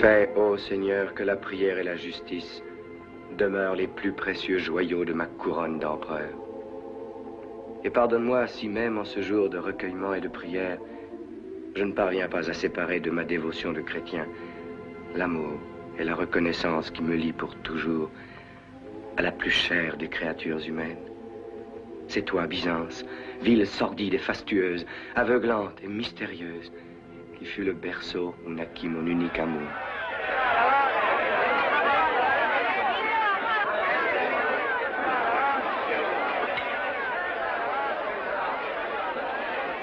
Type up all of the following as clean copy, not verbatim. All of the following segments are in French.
Fais, ô Seigneur, que la prière et la justice demeurent les plus précieux joyaux de ma couronne d'empereur. Et pardonne-moi si même en ce jour de recueillement et de prière, je ne parviens pas à séparer de ma dévotion de chrétien l'amour et la reconnaissance qui me lient pour toujours à la plus chère des créatures humaines. C'est toi, Byzance, ville sordide et fastueuse, aveuglante et mystérieuse, qui fut le berceau où naquit mon unique amour.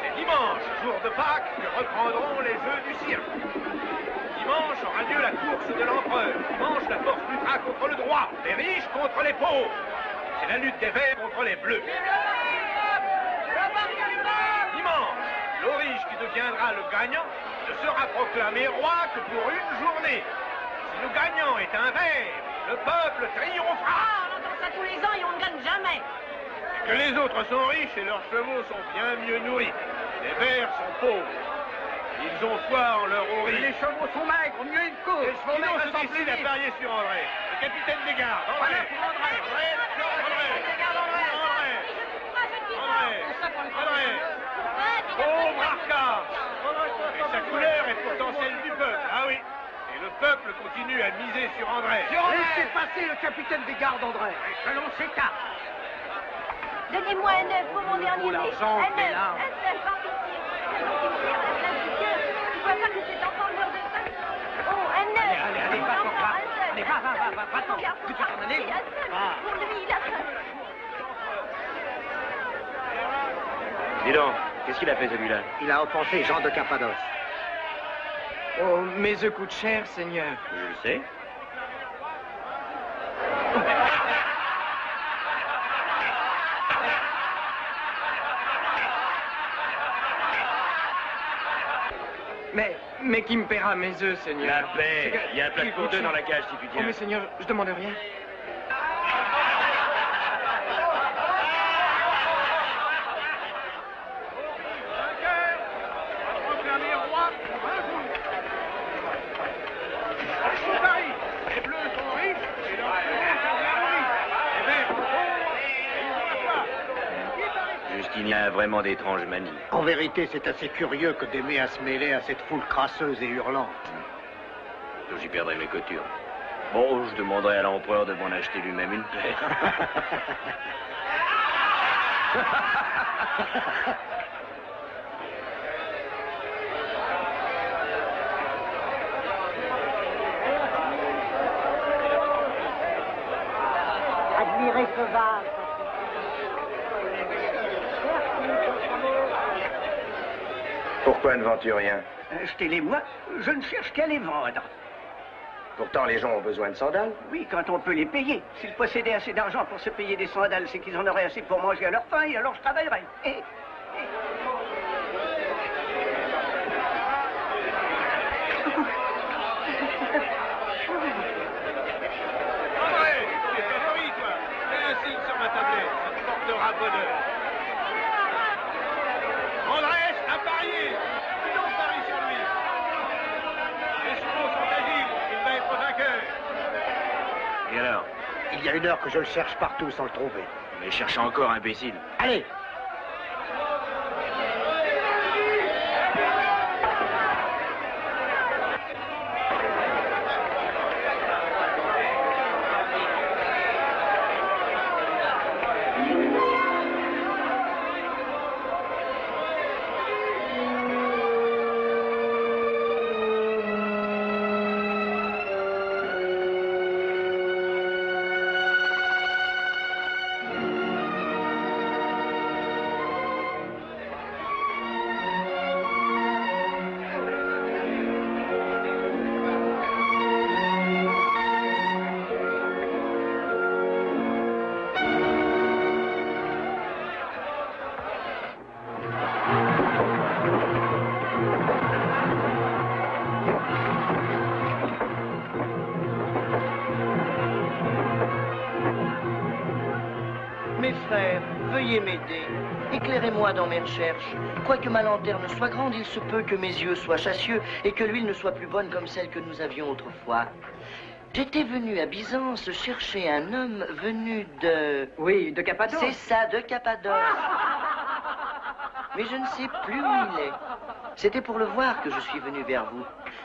C'est dimanche, jour de Pâques, que reprendront les jeux du cirque. Dimanche aura lieu la course de l'empereur. Dimanche, la force luttera contre le droit, les riches contre les pauvres. C'est la lutte des verts contre les bleus. Dimanche, l'Aurige qui deviendra le gagnant ne sera proclamé roi que pour une journée. Si le gagnant est un vert, le peuple triomphera. Ah, on entend ça tous les ans et on ne gagne jamais. Que les autres sont riches et leurs chevaux sont bien mieux nourris. Les verts sont pauvres. Ils ont foi en leur Aurige. Les chevaux sont maigres, mieux ils courent. Les chevaux maigres se décident à parier sur André, le capitaine des gardes. André. Voilà pour André. André. Pauvre Arcas. Et sa couleur est pourtant celle du peuple. Ah oui. Et le peuple continue à miser sur André. Laissez passer le capitaine des gardes, André. Que l'on s'écarte. Donnez-moi un œuf pour mon dernier né. l'argent, Un t'es là. œuf, par pitié. Tu vois pas que cet enfant meurt de faim? Oh, un œuf. Allez, Mon va, enfant, va. un seul. Allez, va. Regarde, Tu peux t'en aller? un seul. Va. Pour lui, il a faim. Dis donc, qu'est-ce qu'il a fait celui-là? Il a offensé Jean de Cappadoce. Oh, mes œufs coûtent cher, Seigneur. Je le sais. Mais qui me paiera mes œufs, Seigneur? La paix. Il y a un plat de pour deux dans la cage si tu Oh, tiens. mais Seigneur, je demande rien. Proclamé roi pour un jour. Tout Paris, les bleus sont riches et leurs chevaux sont bien nourris. Les verts sont pauvres et ils n'ont pas. Justinien a vraiment d'étranges manies. En vérité, c'est assez curieux que d'aimer à se mêler à cette foule crasseuse et hurlante. Donc j'y perdrai mes cothurnes. Bon, je demanderai à l'empereur de m'en acheter lui-même une paire. Admirez ce vase. Pourquoi ne vends-tu rien? Achetez-les moi, je ne cherche qu'à les vendre. Pourtant, les gens ont besoin de sandales. Oui, quand on peut les payer. S'ils possédaient assez d'argent pour se payer des sandales, c'est qu'ils en auraient assez pour manger à leur faim, et alors je travaillerais. André, tu es favori, toi. Fais un signe sur ma tablette, ça te portera bonheur. André, à parier. Qui donc parie sur lui? Les chevaux sont agiles, il va être vainqueur. Et alors? Il y a une heure que je le cherche partout sans le trouver. Mais cherche encore, imbécile. Allez! pourriez m'aider? Éclairez-moi dans mes recherches. Quoique ma lanterne soit grande, il se peut que mes yeux soient chassieux et que l'huile ne soit plus bonne comme celle que nous avions autrefois. J'étais venu à Byzance chercher un homme venu de... Oui, de Cappadoce. C'est ça, de Cappadoce. Mais je ne sais plus où il est. C'était pour le voir que je suis venu vers vous.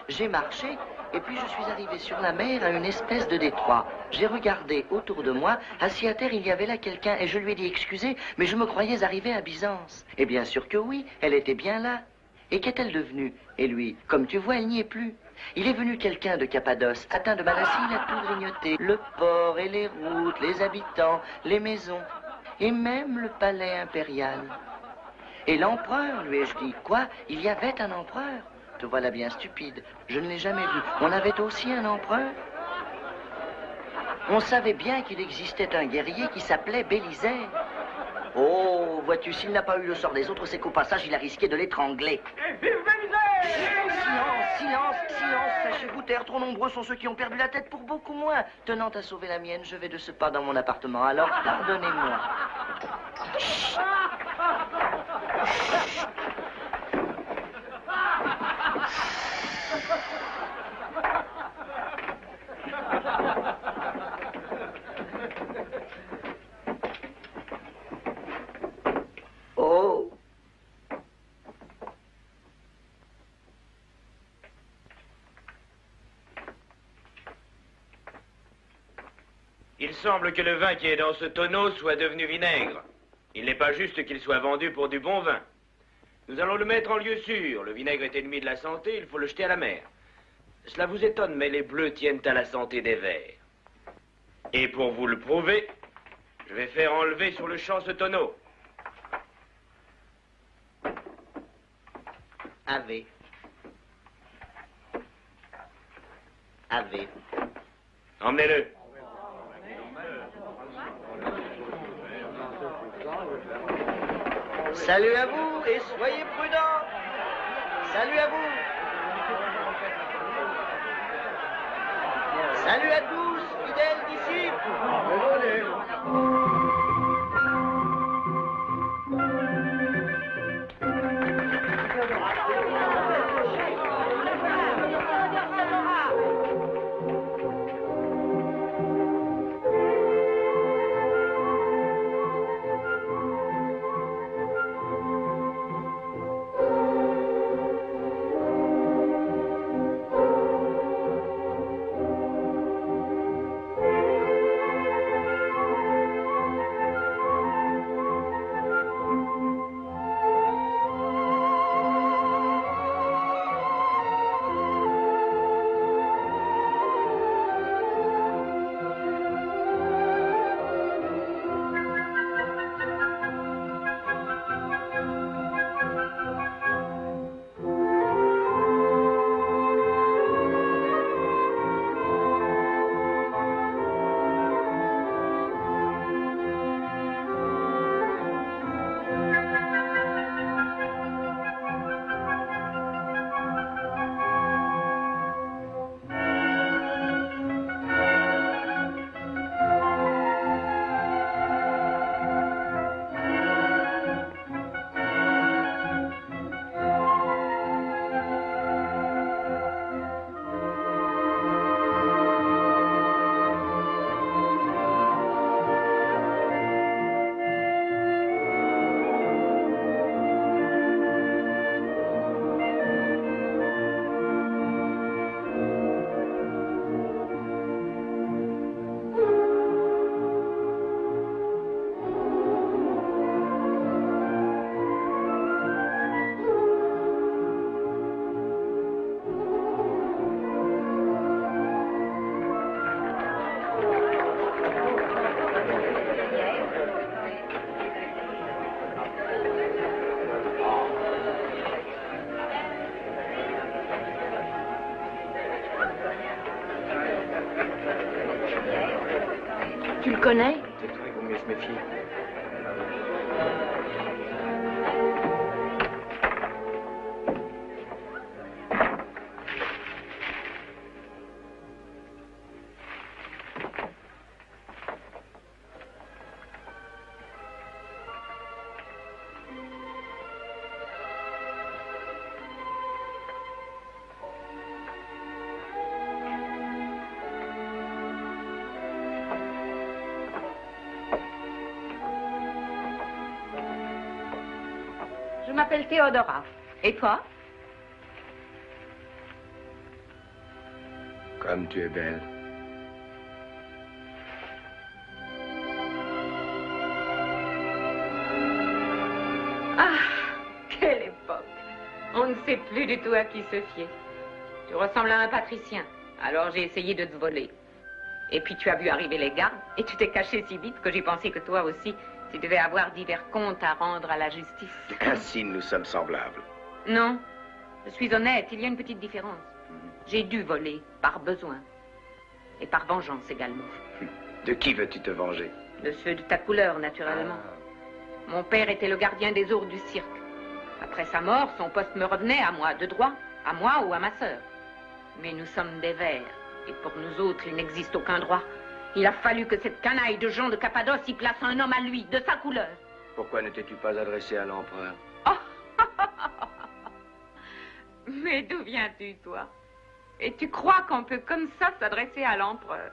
J'ai marché et puis je suis arrivé sur la mer à une espèce de détroit. J'ai regardé autour de moi. Assis à terre, il y avait là quelqu'un et je lui ai dit « Excusez, mais je me croyais arrivé à Byzance. » Et bien sûr que oui, elle était bien là. Et qu'est-elle devenue? Et lui, comme tu vois, elle n'y est plus. Il est venu quelqu'un de Cappadoce, atteint de maladie, il a tout grignoté. Le port et les routes, les habitants, les maisons, et même le palais impérial. Et l'empereur, lui ai-je dit. Quoi? Il y avait un empereur? Te voilà bien stupide. Je ne l'ai jamais vu. On avait aussi un empereur? On savait bien qu'il existait un guerrier qui s'appelait Bélisaire. Oh, vois-tu, s'il n'a pas eu le sort des autres, c'est qu'au passage, il a risqué de l'étrangler. Silence, silence, silence, sachez-vous taire, trop nombreux sont ceux qui ont perdu la tête pour beaucoup moins. Tenant à sauver la mienne, je vais de ce pas dans mon appartement, alors pardonnez-moi. Oh. Il semble que le vin qui est dans ce tonneau soit devenu vinaigre. Il n'est pas juste qu'il soit vendu pour du bon vin. Nous allons le mettre en lieu sûr. Le vinaigre est ennemi de la santé, il faut le jeter à la mer. Cela vous étonne, mais les bleus tiennent à la santé des verts. Et pour vous le prouver, je vais faire enlever sur le champ ce tonneau. Ave. Ave. Emmenez-le. Salut à vous et soyez prudents. Salut à vous. Salut à tous, fidèles disciples. Tu le connais? C'est toi, il vaut mieux se méfier. Je m'appelle Théodora. Et toi? Comme tu es belle. Ah, quelle époque! On ne sait plus du tout à qui se fier. Tu ressembles à un patricien, alors j'ai essayé de te voler. Et puis tu as vu arriver les gardes, et tu t'es caché si vite que j'ai pensé que toi aussi, tu devais avoir divers comptes à rendre à la justice. Ainsi, nous sommes semblables. Non, je suis honnête, il y a une petite différence. J'ai dû voler, par besoin. Et par vengeance également. De qui veux-tu te venger? De ceux de ta couleur, naturellement. Mon père était le gardien des ours du cirque. Après sa mort, son poste me revenait à moi, de droit, à moi ou à ma sœur. Mais nous sommes des vers, et pour nous autres, il n'existe aucun droit. Il a fallu que cette canaille de Jean de Cappadoce y place un homme à lui, de sa couleur. Pourquoi ne t'es-tu pas adressé à l'empereur? Mais d'où viens-tu, toi? Et tu crois qu'on peut comme ça s'adresser à l'empereur?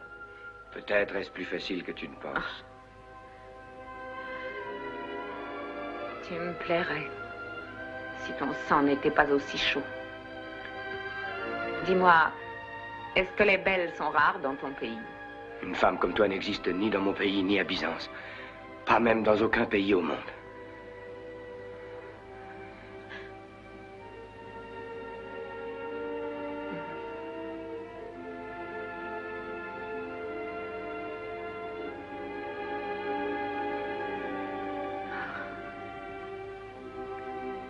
Peut-être est-ce plus facile que tu ne penses. Tu me plairais si ton sang n'était pas aussi chaud. Dis-moi, est-ce que les belles sont rares dans ton pays? Une femme comme toi n'existe ni dans mon pays ni à Byzance. Pas même dans aucun pays au monde.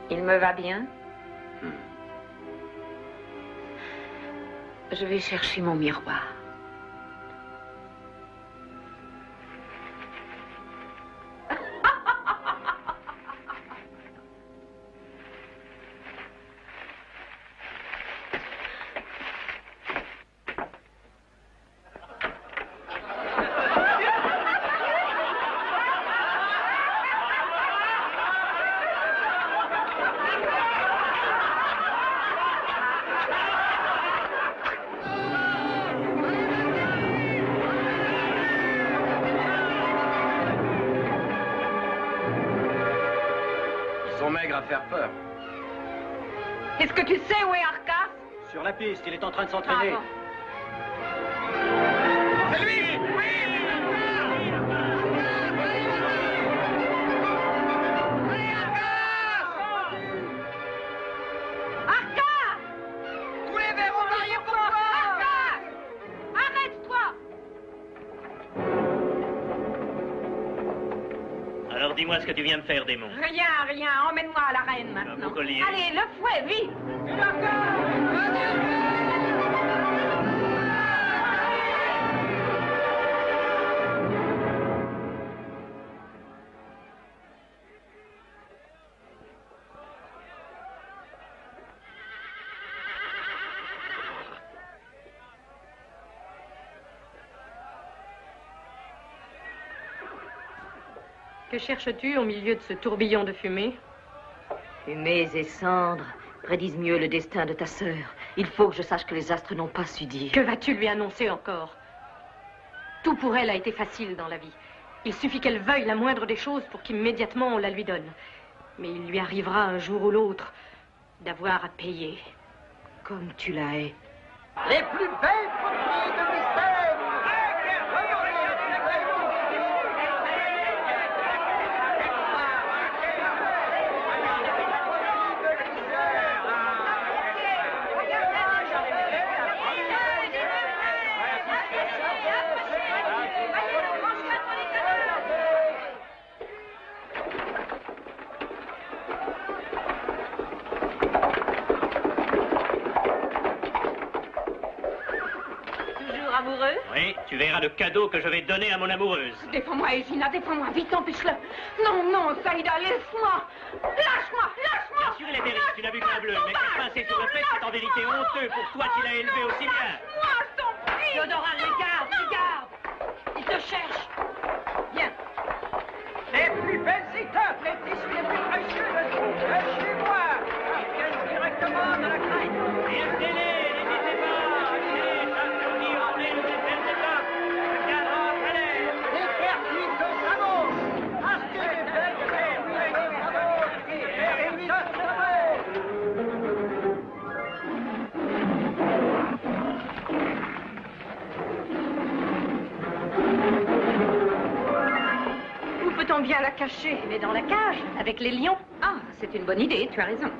Il me va bien. Je vais chercher mon miroir. À faire peur. Est-ce que tu sais où est Arcas? Sur la piste, il est en train de s'entraîner. Ah, bon. C'est lui! Arcas! Tous les verres en arrière pour toi! Arcas! Arrête-toi! Alors dis-moi ce que tu viens de faire, démon. Rien, rien. Emmène-moi à l'arène maintenant. Mon collier. Allez, le fouet, vite! Que cherches-tu au milieu de ce tourbillon de fumée? Fumées et cendres prédisent mieux le destin de ta sœur. Il faut que je sache que les astres n'ont pas su dire. Que vas-tu lui annoncer encore? Tout pour elle a été facile dans la vie. Il suffit qu'elle veuille la moindre des choses pour qu'immédiatement on la lui donne. Mais il lui arrivera un jour ou l'autre d'avoir à payer. Comme tu la hais. Les plus belles propriétés de mystère! Amoureux? Oui, tu verras le cadeau que je vais donner à mon amoureuse. Défends-moi, Egina, défends-moi, vite, empêche-le. Non, non, Saïda, laisse-moi. Lâche-moi, lâche-moi. Bien sûr, il est terrible, tu n'as vu qu'un bleu, mais pincé sur le fait, c'est en vérité honteux pour toi qui l'as élevé aussi bien. Lâche-moi, je t'en prie. Théodora, les garde, les garde. Ils te cherchent. Viens. Les plus belles étoffes, les tissus les plus précieux de chez moi. Ils viennent directement de la crainte. Laissez-les, n'hésitez pas. Achetez chaque journée en mai de ces belles étoffes. Regardez en palais. Les perles de savon. Achetez les belles perles de savon. Et les perles sens bien la cacher. Elle est dans la cage, avec les lions. Ah, c'est une bonne idée, tu as raison.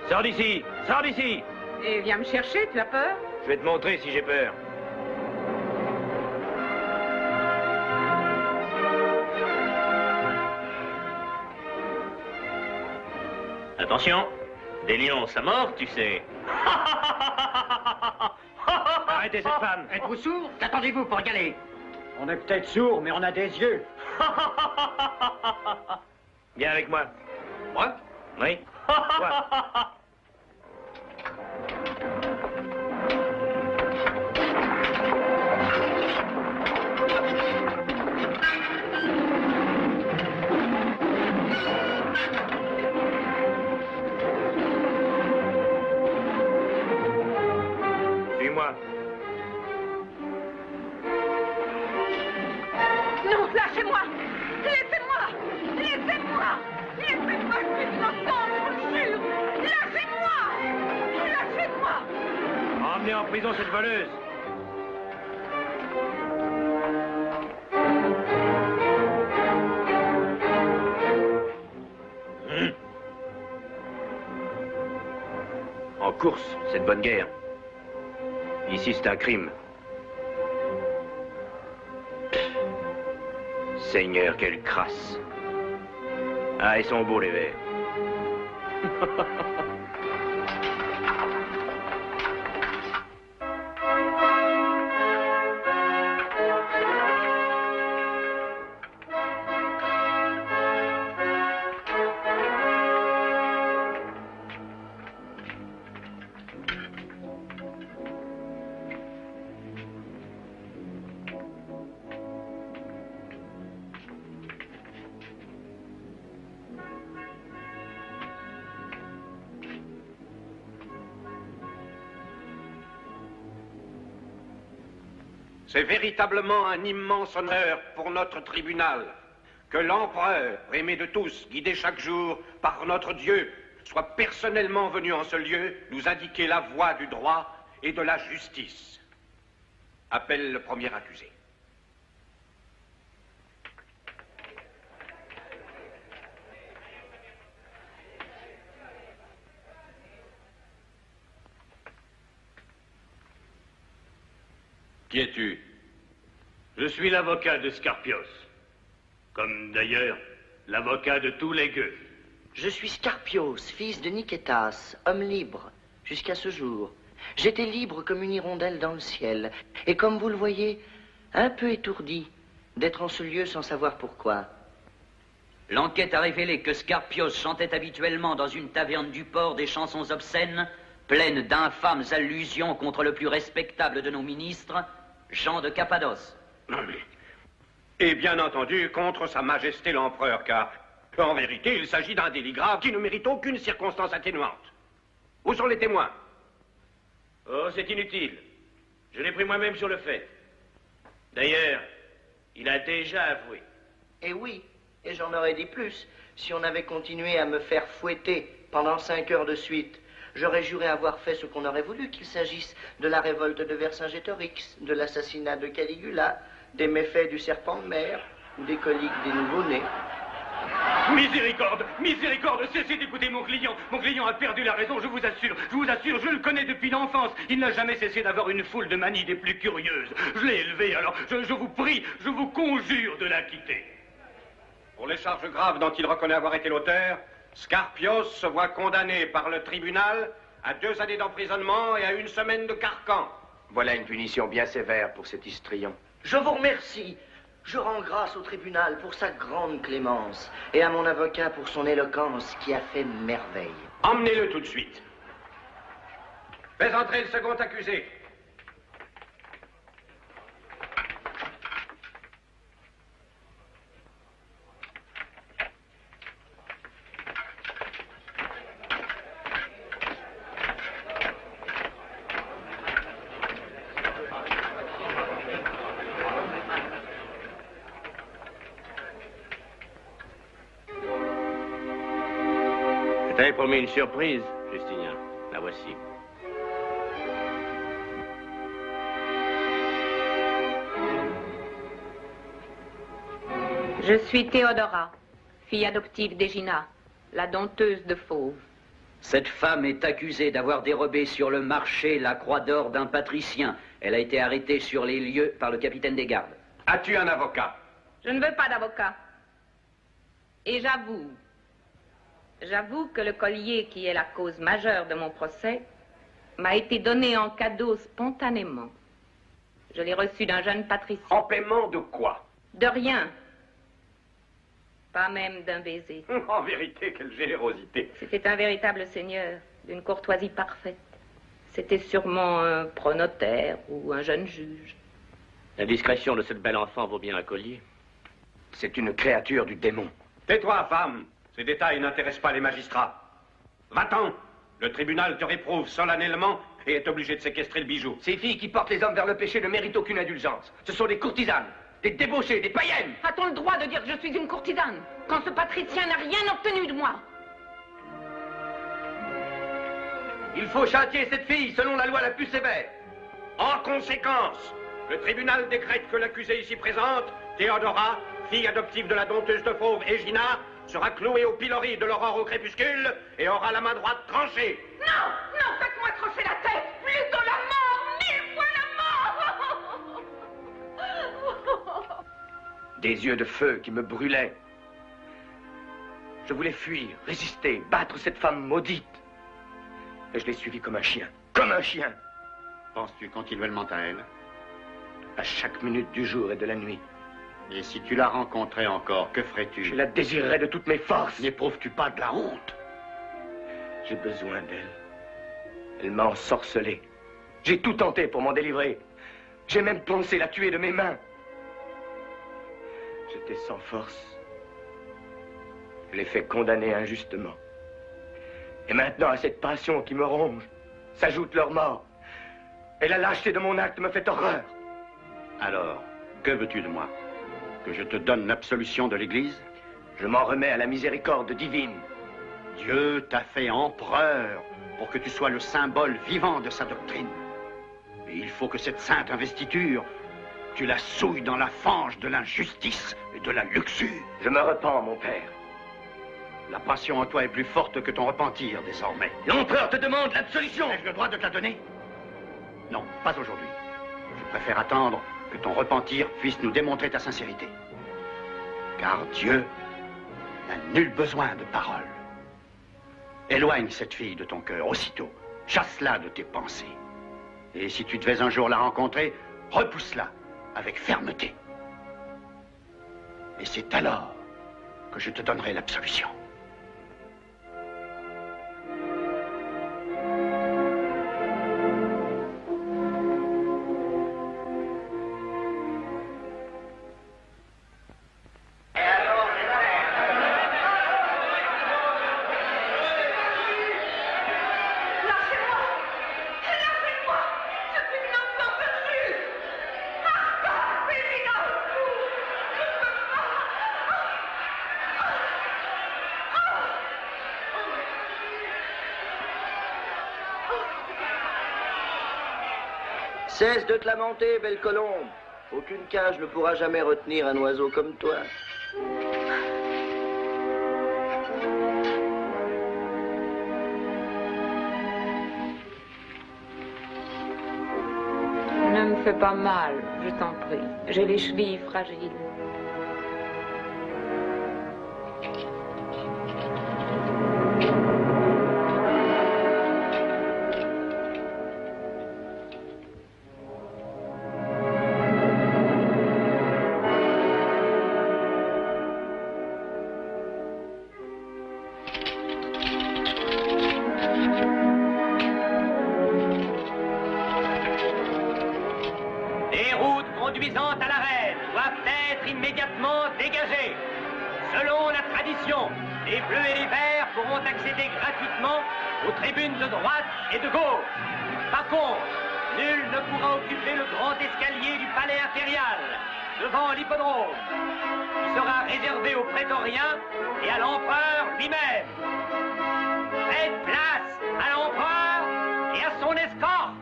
Sors d'ici! Sors d'ici! Et viens me chercher, tu as peur? Je vais te montrer si j'ai peur. Attention, des lions, ça mord, tu sais. Arrêtez cette femme. Êtes-vous sourds? Qu'attendez-vous pour y aller? On est peut-être sourds, mais on a des yeux. Viens avec moi. Moi? Oui. Toi. Suis-moi. Non, lâchez-moi! Laissez-moi! Laissez-moi! Laissez-moi, je suis innocente, je vous le jure! Lâchez-moi! Lâchez-moi! Emmenez en prison cette voleuse. En course, c'est de bonne guerre. Ici, c'est un crime. Seigneur, quelle crasse. Ah, ils sont beaux, les vers. C'est véritablement un immense honneur pour notre tribunal que l'empereur, aimé de tous, guidé chaque jour par notre Dieu, soit personnellement venu en ce lieu nous indiquer la voie du droit et de la justice. Appelle le premier accusé. Qui es-tu? Je suis l'avocat de Scarpios. Comme d'ailleurs l'avocat de tous les gueux. Je suis Scarpios, fils de Nikétas, homme libre, jusqu'à ce jour. J'étais libre comme une hirondelle dans le ciel. Et comme vous le voyez, un peu étourdi d'être en ce lieu sans savoir pourquoi. L'enquête a révélé que Scarpios chantait habituellement dans une taverne du port des chansons obscènes, pleines d'infâmes allusions contre le plus respectable de nos ministres, Jean de Cappadoce. Et bien entendu, contre Sa Majesté l'Empereur, car, en vérité, il s'agit d'un délit grave qui ne mérite aucune circonstance atténuante. Où sont les témoins? Oh, c'est inutile. Je l'ai pris moi-même sur le fait. D'ailleurs, il a déjà avoué. Eh oui, et j'en aurais dit plus si on avait continué à me faire fouetter pendant 5 heures de suite. J'aurais juré avoir fait ce qu'on aurait voulu, qu'il s'agisse de la révolte de Vercingétorix, de l'assassinat de Caligula, des méfaits du serpent de mer ou des coliques des nouveau-nés. Miséricorde, miséricorde, cessez d'écouter mon client. Mon client a perdu la raison, je vous assure, je le connais depuis l'enfance. Il n'a jamais cessé d'avoir une foule de manies des plus curieuses. Je l'ai élevé, alors je vous prie, je vous conjure de la quitter. Pour les charges graves dont il reconnaît avoir été l'auteur, Scarpios se voit condamné par le tribunal à 2 années d'emprisonnement et à 1 semaine de carcan. Voilà une punition bien sévère pour cet histrion. Je vous remercie. Je rends grâce au tribunal pour sa grande clémence et à mon avocat pour son éloquence qui a fait merveille. Emmenez-le tout de suite. Fais entrer le second accusé. Je t'avais promis une surprise, Justinien. La voici. Je suis Théodora, fille adoptive d'Égina, la dompteuse de Fauve. Cette femme est accusée d'avoir dérobé sur le marché la croix d'or d'un patricien. Elle a été arrêtée sur les lieux par le capitaine des gardes. As-tu un avocat? Je ne veux pas d'avocat. Et j'avoue que le collier qui est la cause majeure de mon procès m'a été donné en cadeau spontanément. Je l'ai reçu d'un jeune patricien. En paiement de quoi? De rien. Pas même d'un baiser. En vérité, quelle générosité. C'était un véritable seigneur, d'une courtoisie parfaite. C'était sûrement un pronotaire ou un jeune juge. La discrétion de cette belle enfant vaut bien un collier. C'est une créature du démon. Tais-toi, femme. Ces détails n'intéressent pas les magistrats. Va-t'en. Le tribunal te réprouve solennellement et est obligé de séquestrer le bijou. Ces filles qui portent les hommes vers le péché ne méritent aucune indulgence. Ce sont des courtisanes, des débauchées, des païennes. A-t-on le droit de dire que je suis une courtisane quand ce patricien n'a rien obtenu de moi? Il faut châtier cette fille selon la loi la plus sévère. En conséquence, le tribunal décrète que l'accusée ici présente, Théodora, fille adoptive de la dompteuse de Fauve, Égina, sera clouée au pilori de l'aurore au crépuscule et aura la main droite tranchée. Non, non, faites-moi trancher la tête. Plutôt la mort, 1000 fois la mort. Des yeux de feu qui me brûlaient. Je voulais fuir, résister, battre cette femme maudite. Et je l'ai suivie comme un chien. Comme un chien. Penses-tu continuellement à elle? À chaque minute du jour et de la nuit. Et si tu la rencontrais encore, que ferais-tu? Je la désirerais de toutes mes forces. N'éprouves-tu pas de la honte? J'ai besoin d'elle. Elle m'a ensorcelé. J'ai tout tenté pour m'en délivrer. J'ai même pensé la tuer de mes mains. J'étais sans force. Je l'ai fait condamner injustement. Et maintenant, à cette passion qui me ronge, s'ajoute leur mort. Et la lâcheté de mon acte me fait horreur. Alors, que veux-tu de moi? Que je te donne l'absolution de l'Église? Je m'en remets à la miséricorde divine. Dieu t'a fait empereur pour que tu sois le symbole vivant de sa doctrine. Et il faut que cette sainte investiture, tu la souilles dans la fange de l'injustice et de la luxure. Je me repens, mon père. La passion en toi est plus forte que ton repentir, désormais. L'empereur te demande l'absolution. Ai-je le droit de te la donner? Non, pas aujourd'hui. Je préfère attendre que ton repentir puisse nous démontrer ta sincérité. Car Dieu n'a nul besoin de paroles. Éloigne cette fille de ton cœur aussitôt. Chasse-la de tes pensées. Et si tu devais un jour la rencontrer, repousse-la avec fermeté. Et c'est alors que je te donnerai l'absolution. Cesse de te lamenter, belle colombe. Aucune cage ne pourra jamais retenir un oiseau comme toi. fais pas mal, je t'en prie. J'ai les chevilles fragiles. Devant l'hippodrome, qui sera réservé aux prétoriens et à l'empereur lui-même. Faites place à l'empereur et à son escorte.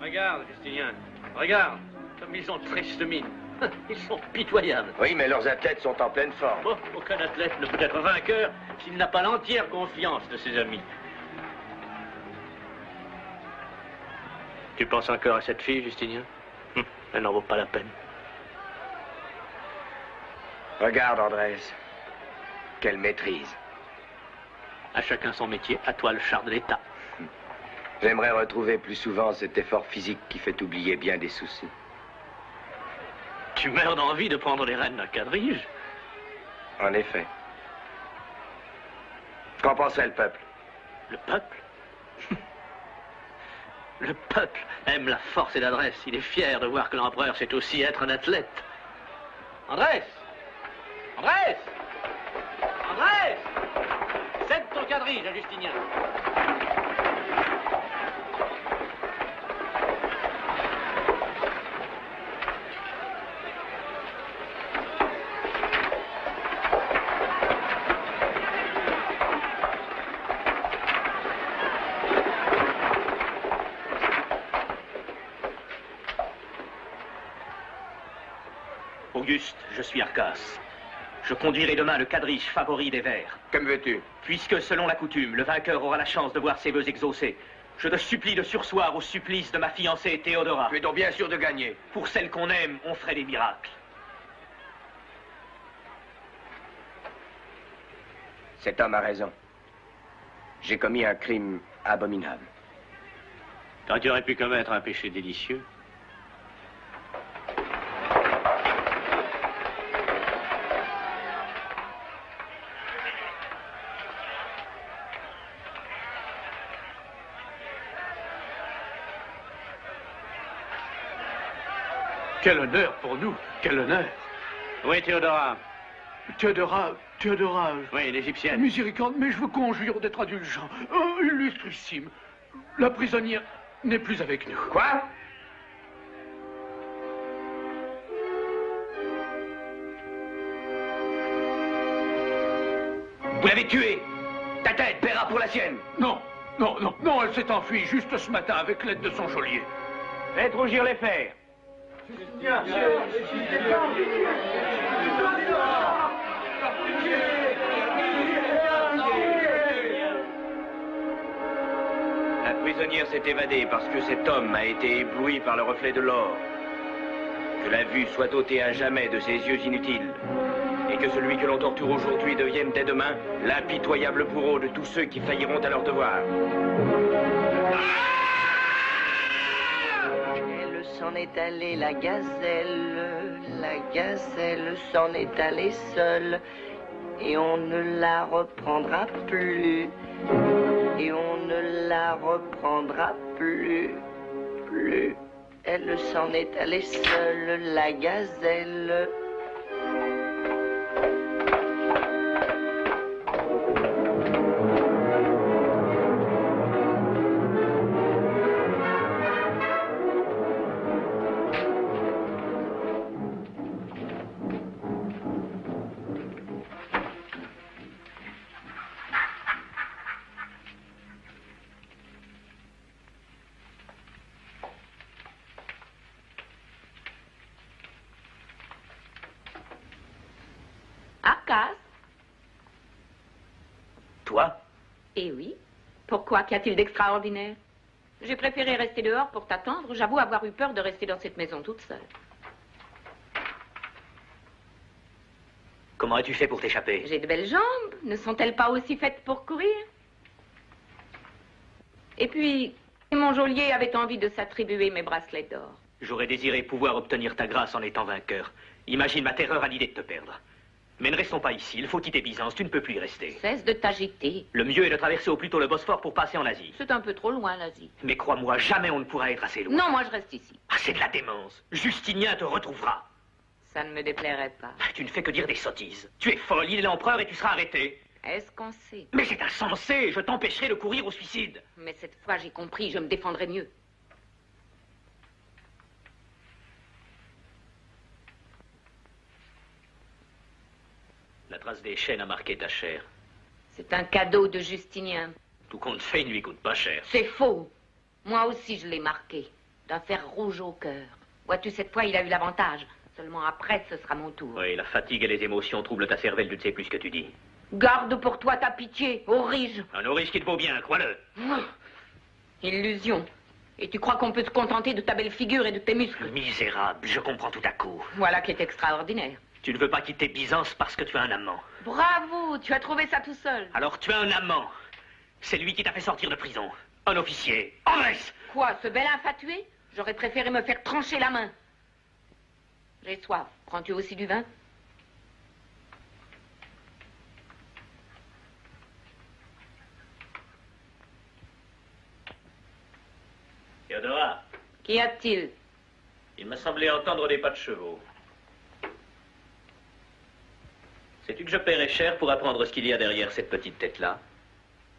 Regarde, Justinien, regarde, comme ils ont triste mine. Ils sont pitoyables. Oui, mais leurs athlètes sont en pleine forme. Bon, aucun athlète ne peut être vainqueur s'il n'a pas l'entière confiance de ses amis. Tu penses encore à cette fille, Justinien? Elle n'en vaut pas la peine. Regarde, Andrés. Quelle maîtrise. À chacun son métier, à toi le char de l'État. J'aimerais retrouver plus souvent cet effort physique qui fait oublier bien des soucis. Tu meurs d'envie de prendre les rênes d'un quadrige? En effet. Qu'en penserait le peuple? Le peuple? Le peuple aime la force et l'adresse. Il est fier de voir que l'empereur sait aussi être un athlète. Andrés! Andrés! Andrés! Cède ton quadrige à Justinien. Auguste, je suis Arcas. Je conduirai demain le quadrige favori des Verts. Comme veux-tu? Puisque, selon la coutume, le vainqueur aura la chance de voir ses vœux exaucés, je te supplie de surseoir au supplice de ma fiancée Théodora. Tu es donc bien sûr de gagner. Pour celle qu'on aime, on ferait des miracles. Cet homme a raison. J'ai commis un crime abominable. Quand tu aurais pu commettre un péché délicieux. Quel honneur pour nous, quel honneur. Oui, Théodora. Théodora. Oui, l'égyptienne. Miséricorde, mais je vous conjure d'être indulgent. Oh, illustrissime. La prisonnière n'est plus avec nous. Quoi? Vous l'avez tuée. Ta tête paiera pour la sienne. Non, elle s'est enfuie juste ce matin avec l'aide de son geôlier. Faites rougir les fers. La prisonnière s'est évadée parce que cet homme a été ébloui par le reflet de l'or. Que la vue soit ôtée à jamais de ses yeux inutiles. Et que celui que l'on torture aujourd'hui devienne dès demain l'impitoyable bourreau de tous ceux qui failliront à leur devoir. Elle s'en est allée, la gazelle s'en est allée seule, et on ne la reprendra plus, et on ne la reprendra plus. Elle s'en est allée seule, la gazelle. Arcas? Toi? Eh oui. Pourquoi? Qu'y a-t-il d'extraordinaire? J'ai préféré rester dehors pour t'attendre. J'avoue avoir eu peur de rester dans cette maison toute seule. Comment as-tu fait pour t'échapper? J'ai de belles jambes. Ne sont-elles pas aussi faites pour courir? Et puis, mon geôlier avait envie de s'attribuer mes bracelets d'or. J'aurais désiré pouvoir obtenir ta grâce en étant vainqueur. Imagine ma terreur à l'idée de te perdre. Mais ne restons pas ici. Il faut quitter Byzance. Tu ne peux plus y rester. Cesse de t'agiter. Le mieux est de traverser au plus tôt le Bosphore pour passer en Asie. C'est un peu trop loin, l'Asie. Mais crois-moi, jamais on ne pourra être assez loin. Non, moi je reste ici. Ah, c'est de la démence. Justinien te retrouvera. Ça ne me déplairait pas. Tu ne fais que dire des sottises. Tu es folle, il est l'empereur et tu seras arrêté. Est-ce qu'on sait? Mais c'est insensé. Je t'empêcherai de courir au suicide. Mais cette fois, j'ai compris. Je me défendrai mieux. La trace des chaînes a marqué ta chair. C'est un cadeau de Justinien. Tout compte fait, il ne lui coûte pas cher. C'est faux. Moi aussi, je l'ai marqué. D'un fer rouge au cœur. Vois-tu, cette fois, il a eu l'avantage. Seulement après, ce sera mon tour. Oui, la fatigue et les émotions troublent ta cervelle, tu ne sais plus ce que tu dis. Garde pour toi ta pitié, Aurige. Un Aurige qui te vaut bien, crois-le. Illusion. Et tu crois qu'on peut se contenter de ta belle figure et de tes muscles? Misérable, je comprends tout à coup. Voilà qui est extraordinaire. Tu ne veux pas quitter Byzance parce que tu as un amant. Bravo, tu as trouvé ça tout seul. Alors tu as un amant. C'est lui qui t'a fait sortir de prison. Un officier. En Grèce. Quoi, ce bel infatué? J'aurais préféré me faire trancher la main. J'ai soif. Prends-tu aussi du vin? Théodora. Qu'y a-t-il? Il m'a semblé entendre des pas de chevaux. Sais-tu que je paierai cher pour apprendre ce qu'il y a derrière cette petite tête-là?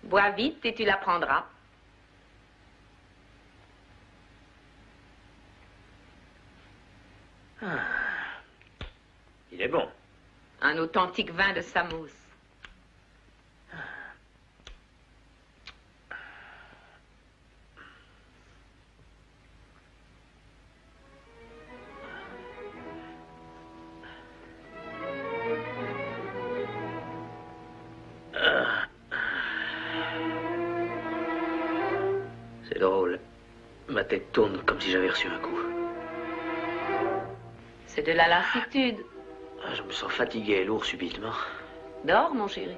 Bois vite et tu l'apprendras. Ah. Il est bon. Un authentique vin de Samos. C'est drôle. Ma tête tourne comme si j'avais reçu un coup. C'est de la lassitude. Je me sens fatigué et lourd subitement. Dors, mon chéri.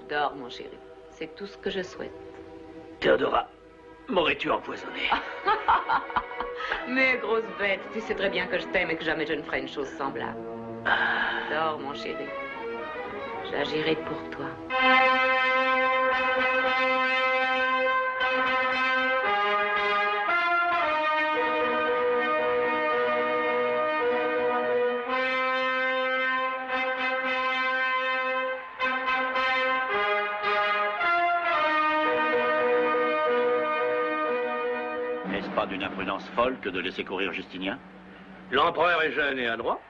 Dors, mon chéri. C'est tout ce que je souhaite. Théodora, m'aurais-tu empoisonné? Mais grosse bête, tu sais très bien que je t'aime et que jamais je ne ferai une chose semblable. Dors, mon chéri. J'agirai pour toi. N'est-ce pas d'une imprudence folle que de laisser courir Justinien? L'empereur est jeune et adroit.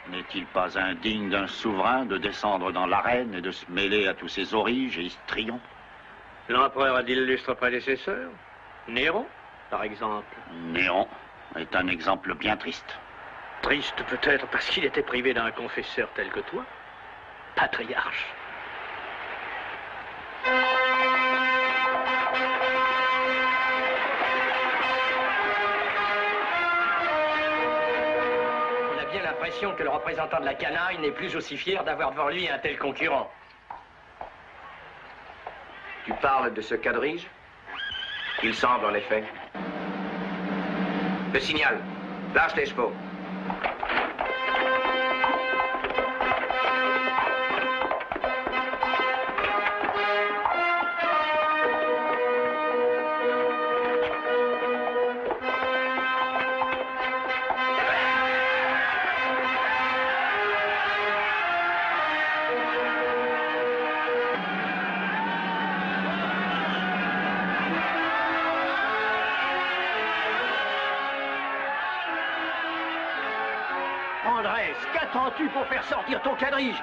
N'est-il pas indigne d'un souverain de descendre dans l'arène et de se mêler à tous ces auriges et histrions? L'empereur a d'illustres prédécesseurs. Néron, par exemple. Néron est un exemple bien triste. Triste peut-être parce qu'il était privé d'un confesseur tel que toi. Patriarche. L'impression que le représentant de la canaille n'est plus aussi fier d'avoir devant lui un tel concurrent. Tu parles de ce quadrige? Il semble en effet. Le signal. Lâche les chevaux. Andrés, qu'attends-tu pour faire sortir ton quadrige?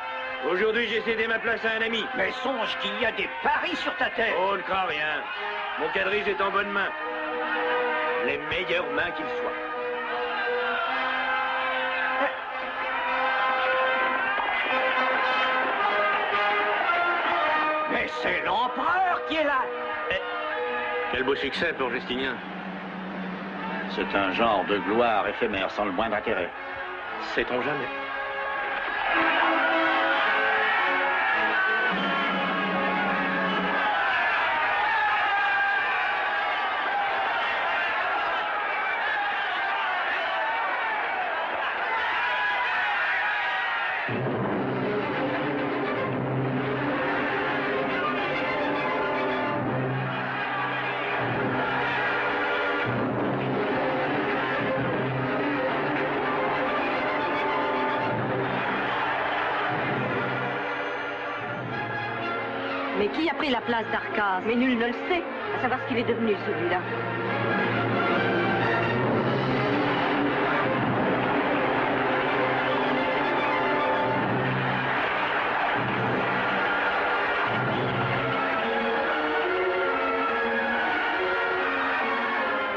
Aujourd'hui, j'ai cédé ma place à un ami. Mais songe qu'il y a des paris sur ta tête. Oh, ne crains rien. Mon quadrige est en bonne main. Les meilleures mains qu'il soit. C'est l'empereur qui est là. Quel beau succès pour Justinien. C'est un genre de gloire éphémère sans le moindre intérêt. Sait-on jamais? Mais qui a pris la place d'Arcas? Mais nul ne le sait, à savoir ce qu'il est devenu, celui-là.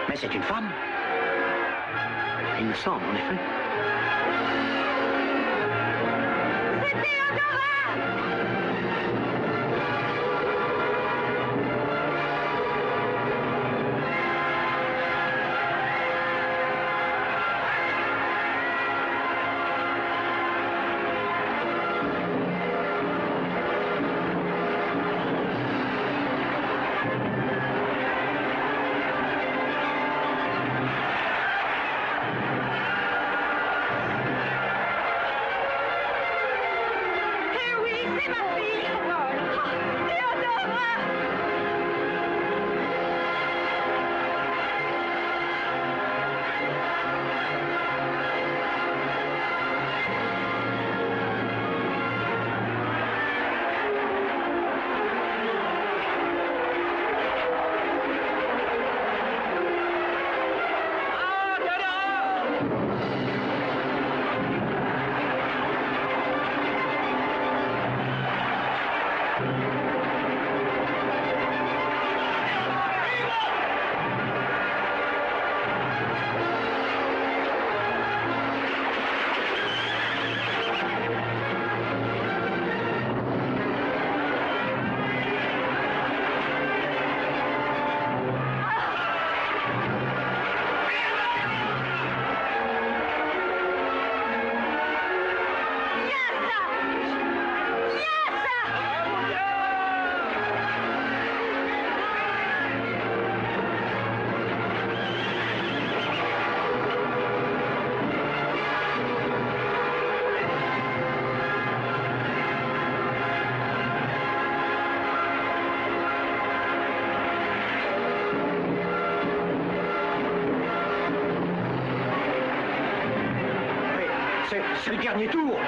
Mais c'est une femme. Il me semble, en effet. C'est Théodora! C'est le dernier tour.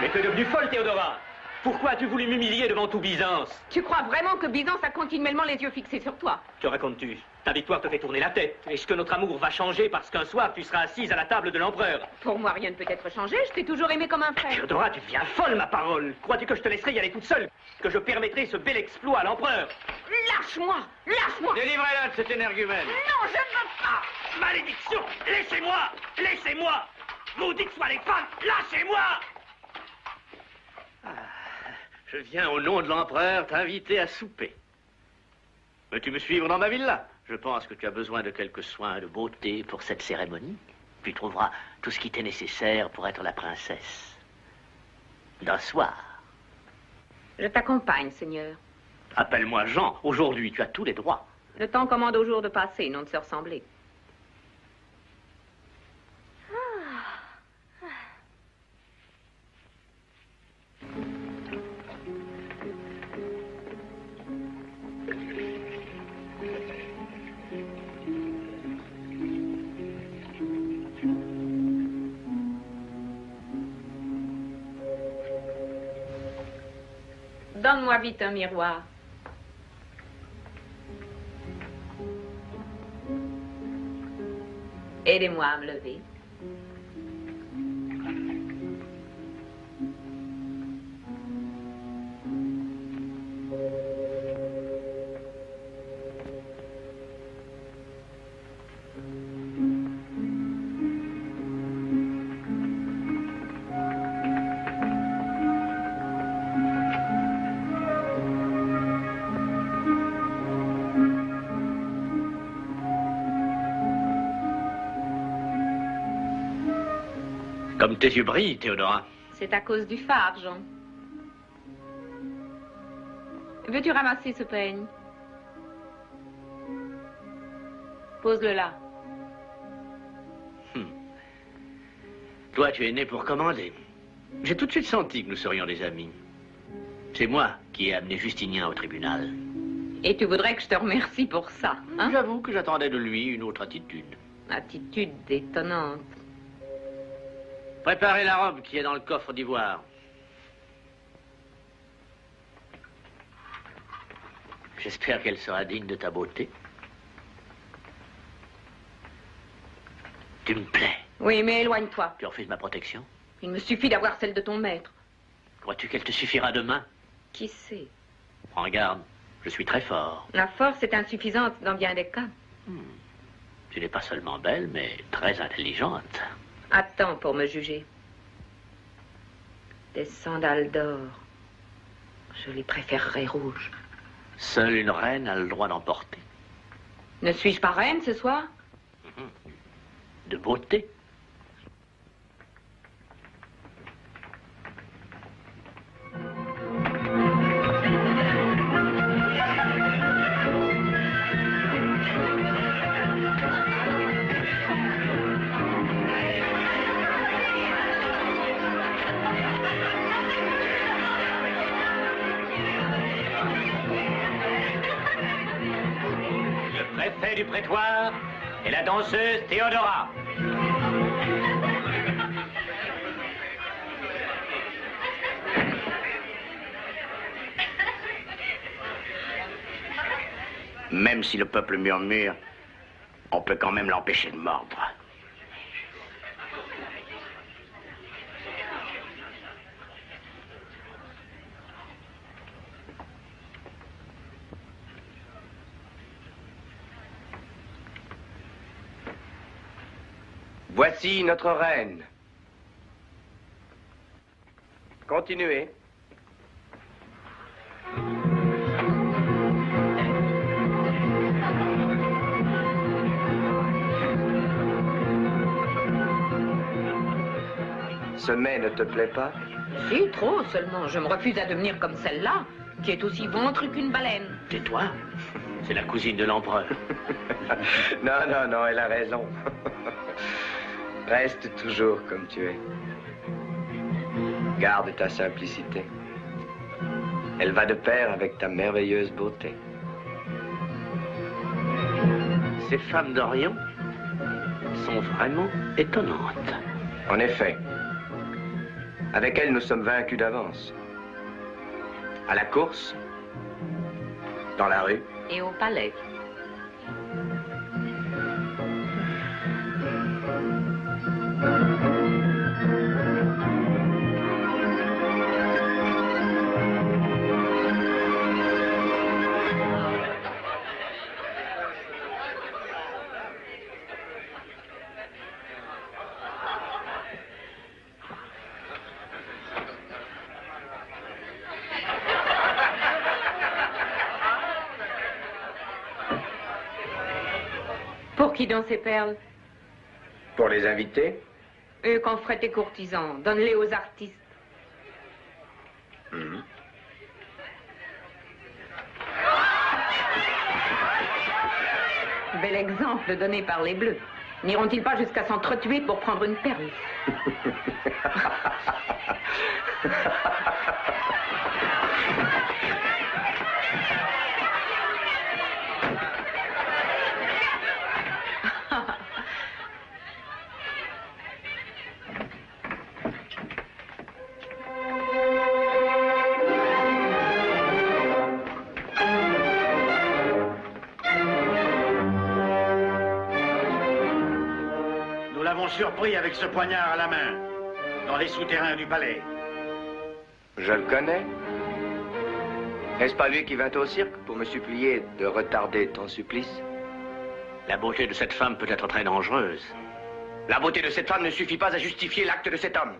Mais tu es devenue folle, Théodora. Pourquoi as-tu voulu m'humilier devant tout Byzance? Tu crois vraiment que Byzance a continuellement les yeux fixés sur toi? Que racontes-tu? Ta victoire te fait tourner la tête. Est-ce que notre amour va changer parce qu'un soir tu seras assise à la table de l'empereur? Pour moi, rien ne peut être changé. Je t'ai toujours aimé comme un frère. Théodora, tu deviens folle, ma parole. Crois-tu que je te laisserai y aller toute seule? Que je permettrai ce bel exploit à l'empereur? Lâche-moi! Lâche-moi! Délivrez-la de cet énergumène. Non, je ne veux pas! Malédiction! Laissez-moi! Laissez-moi! Maudite soient les femmes! Lâchez-moi! Je viens au nom de l'empereur t'inviter à souper. Veux-tu me suivre dans ma villa? Je pense que tu as besoin de quelques soins de beauté pour cette cérémonie. Tu trouveras tout ce qui t'est nécessaire pour être la princesse d'un soir. Je t'accompagne, Seigneur. Appelle-moi Jean. Aujourd'hui, tu as tous les droits. Le temps commande au jour de passer, non de se ressembler. Donne-moi vite un miroir. Aidez-moi à me lever. Comme tes yeux brillent, Théodora. C'est à cause du phare, Jean. Veux-tu ramasser ce peigne? Pose-le là. Toi, tu es né pour commander. J'ai tout de suite senti que nous serions des amis. C'est moi qui ai amené Justinien au tribunal. Et tu voudrais que je te remercie pour ça, hein? J'avoue que j'attendais de lui une autre attitude. Attitude étonnante. Préparez la robe qui est dans le coffre d'ivoire. J'espère qu'elle sera digne de ta beauté. Tu me plais. Oui, mais éloigne-toi. Tu refuses ma protection? Il me suffit d'avoir celle de ton maître. Crois-tu qu'elle te suffira demain? Qui sait? Prends garde, je suis très fort. La force est insuffisante dans bien des cas. Tu n'es pas seulement belle, mais très intelligente. Attends pour me juger. Des sandales d'or. Je les préférerais rouges. Seule une reine a le droit d'en porter. Ne suis-je pas reine ce soir? De beauté. Le préfet du prétoire et la danseuse Théodora. Même si le peuple murmure, on peut quand même l'empêcher de mordre. Voici notre reine. Continuez. Ce mets ne te plaît pas? Si, trop seulement. Je me refuse à devenir comme celle-là, qui est aussi ventrue qu'une baleine. Tais-toi. C'est la cousine de l'empereur. Non, non, non, elle a raison. Reste toujours comme tu es. Garde ta simplicité. Elle va de pair avec ta merveilleuse beauté. Ces femmes d'Orient sont vraiment étonnantes. En effet. Avec elle, nous sommes vaincus d'avance. À la course, dans la rue. Et au palais. Pour qui donc ces perles? Pour les invités. Eux qu'on ferait tes courtisans. Donne-les aux artistes. Mhm. Bel exemple donné par les Bleus. N'iront-ils pas jusqu'à s'entretuer pour prendre une perle? Nous l'avons surpris avec ce poignard à la main, dans les souterrains du palais. Je le connais. N'est-ce pas lui qui vint au cirque pour me supplier de retarder ton supplice? La beauté de cette femme peut être très dangereuse. La beauté de cette femme ne suffit pas à justifier l'acte de cet homme.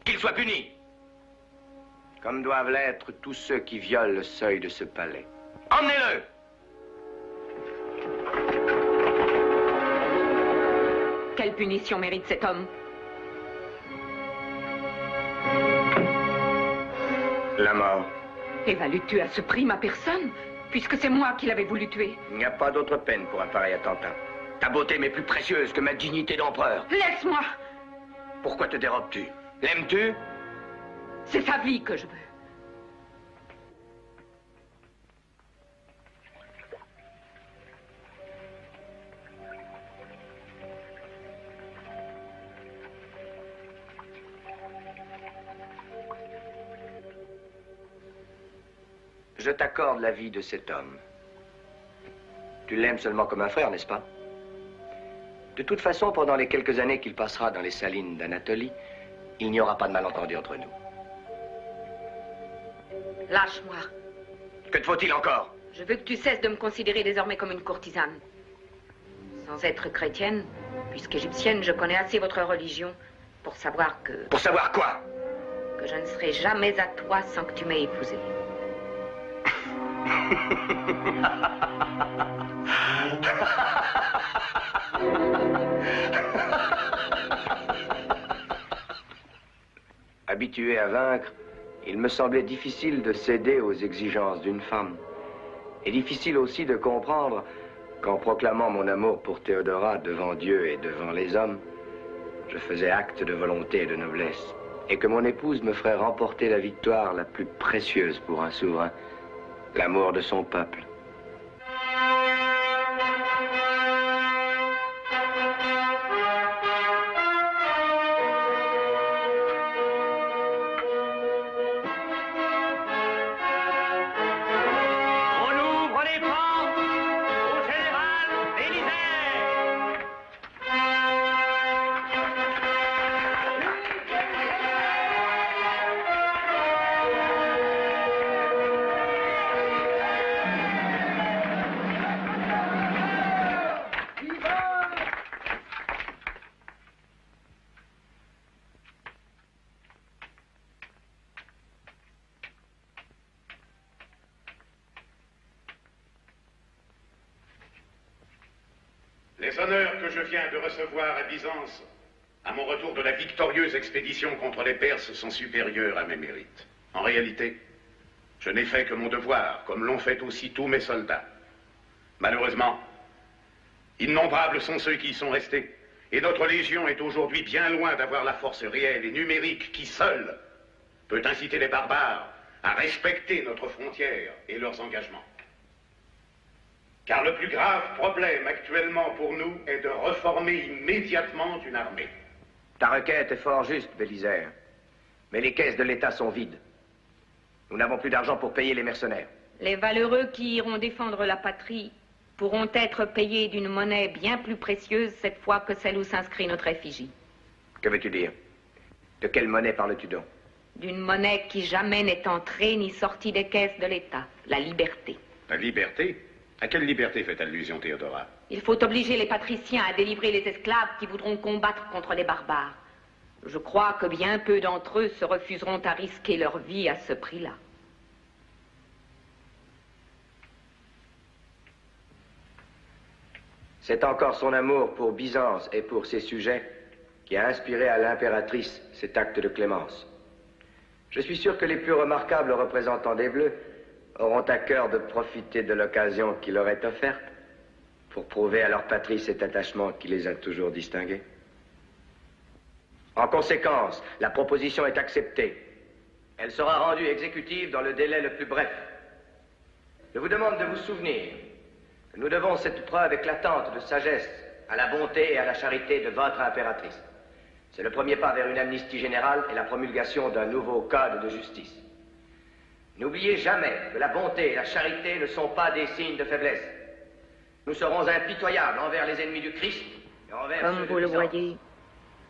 Qu'il soit puni. Comme doivent l'être tous ceux qui violent le seuil de ce palais. Emmenez-le! Quelle punition mérite cet homme? La mort. Et vas-tu à ce prix ma personne, puisque c'est moi qui l'avais voulu tuer? Il n'y a pas d'autre peine pour un pareil attentat. Ta beauté m'est plus précieuse que ma dignité d'empereur. Laisse-moi! Pourquoi te dérobes-tu? L'aimes-tu? C'est sa vie que je veux. Je t'accorde la vie de cet homme. Tu l'aimes seulement comme un frère, n'est-ce pas? De toute façon, pendant les quelques années qu'il passera dans les salines d'Anatolie, il n'y aura pas de malentendu entre nous. Lâche-moi. Que te faut-il encore? Je veux que tu cesses de me considérer désormais comme une courtisane. Sans être chrétienne, puisqu'égyptienne, je connais assez votre religion pour savoir que... Pour savoir quoi? Que je ne serai jamais à toi sans que tu m'aies épousée. Habitué à vaincre, il me semblait difficile de céder aux exigences d'une femme. Et difficile aussi de comprendre qu'en proclamant mon amour pour Théodora devant Dieu et devant les hommes, je faisais acte de volonté et de noblesse. Et que mon épouse me ferait remporter la victoire la plus précieuse pour un souverain, l'amour de son peuple. Les honneurs que je viens de recevoir à Byzance, à mon retour de la victorieuse expédition contre les Perses, sont supérieurs à mes mérites. En réalité, je n'ai fait que mon devoir, comme l'ont fait aussi tous mes soldats. Malheureusement, innombrables sont ceux qui y sont restés, et notre légion est aujourd'hui bien loin d'avoir la force réelle et numérique qui, seule, peut inciter les barbares à respecter notre frontière et leurs engagements. Car le plus grave problème actuellement pour nous est de reformer immédiatement une armée. Ta requête est fort juste, Bélisaire. Mais les caisses de l'État sont vides. Nous n'avons plus d'argent pour payer les mercenaires. Les valeureux qui iront défendre la patrie pourront être payés d'une monnaie bien plus précieuse cette fois que celle où s'inscrit notre effigie. Que veux-tu dire? De quelle monnaie parles-tu donc? D'une monnaie qui jamais n'est entrée ni sortie des caisses de l'État, la liberté. La liberté? À quelle liberté fait allusion Théodora? Il faut obliger les patriciens à délivrer les esclaves qui voudront combattre contre les barbares. Je crois que bien peu d'entre eux se refuseront à risquer leur vie à ce prix-là. C'est encore son amour pour Byzance et pour ses sujets qui a inspiré à l'impératrice cet acte de clémence. Je suis sûr que les plus remarquables représentants des Bleus auront à cœur de profiter de l'occasion qui leur est offerte pour prouver à leur patrie cet attachement qui les a toujours distingués. En conséquence, la proposition est acceptée. Elle sera rendue exécutive dans le délai le plus bref. Je vous demande de vous souvenir que nous devons cette preuve éclatante de sagesse à la bonté et à la charité de votre impératrice. C'est le premier pas vers une amnistie générale et la promulgation d'un nouveau code de justice. N'oubliez jamais que la bonté et la charité ne sont pas des signes de faiblesse. Nous serons impitoyables envers les ennemis du Christ et envers Comme ceux de vous le Byzance. voyez,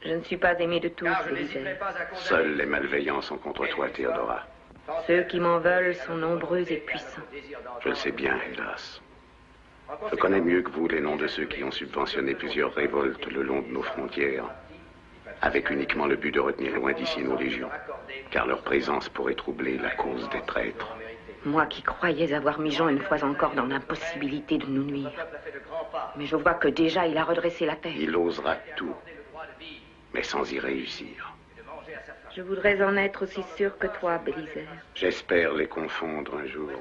je ne suis pas aimé de tous, Car je Élisée. n'hésiterai pas à condamner Seuls les malveillants sont contre toi, Théodora. Ceux qui m'en veulent sont nombreux et puissants. Je le sais bien, hélas. Je connais mieux que vous les noms de ceux qui ont subventionné plusieurs révoltes le long de nos frontières, avec uniquement le but de retenir loin d'ici nos légions, car leur présence pourrait troubler la cause des traîtres. Moi qui croyais avoir mis Jean une fois encore dans l'impossibilité de nous nuire. Mais je vois que déjà il a redressé la tête. Il osera tout, mais sans y réussir. Je voudrais en être aussi sûr que toi, Bélisère. J'espère les confondre un jour.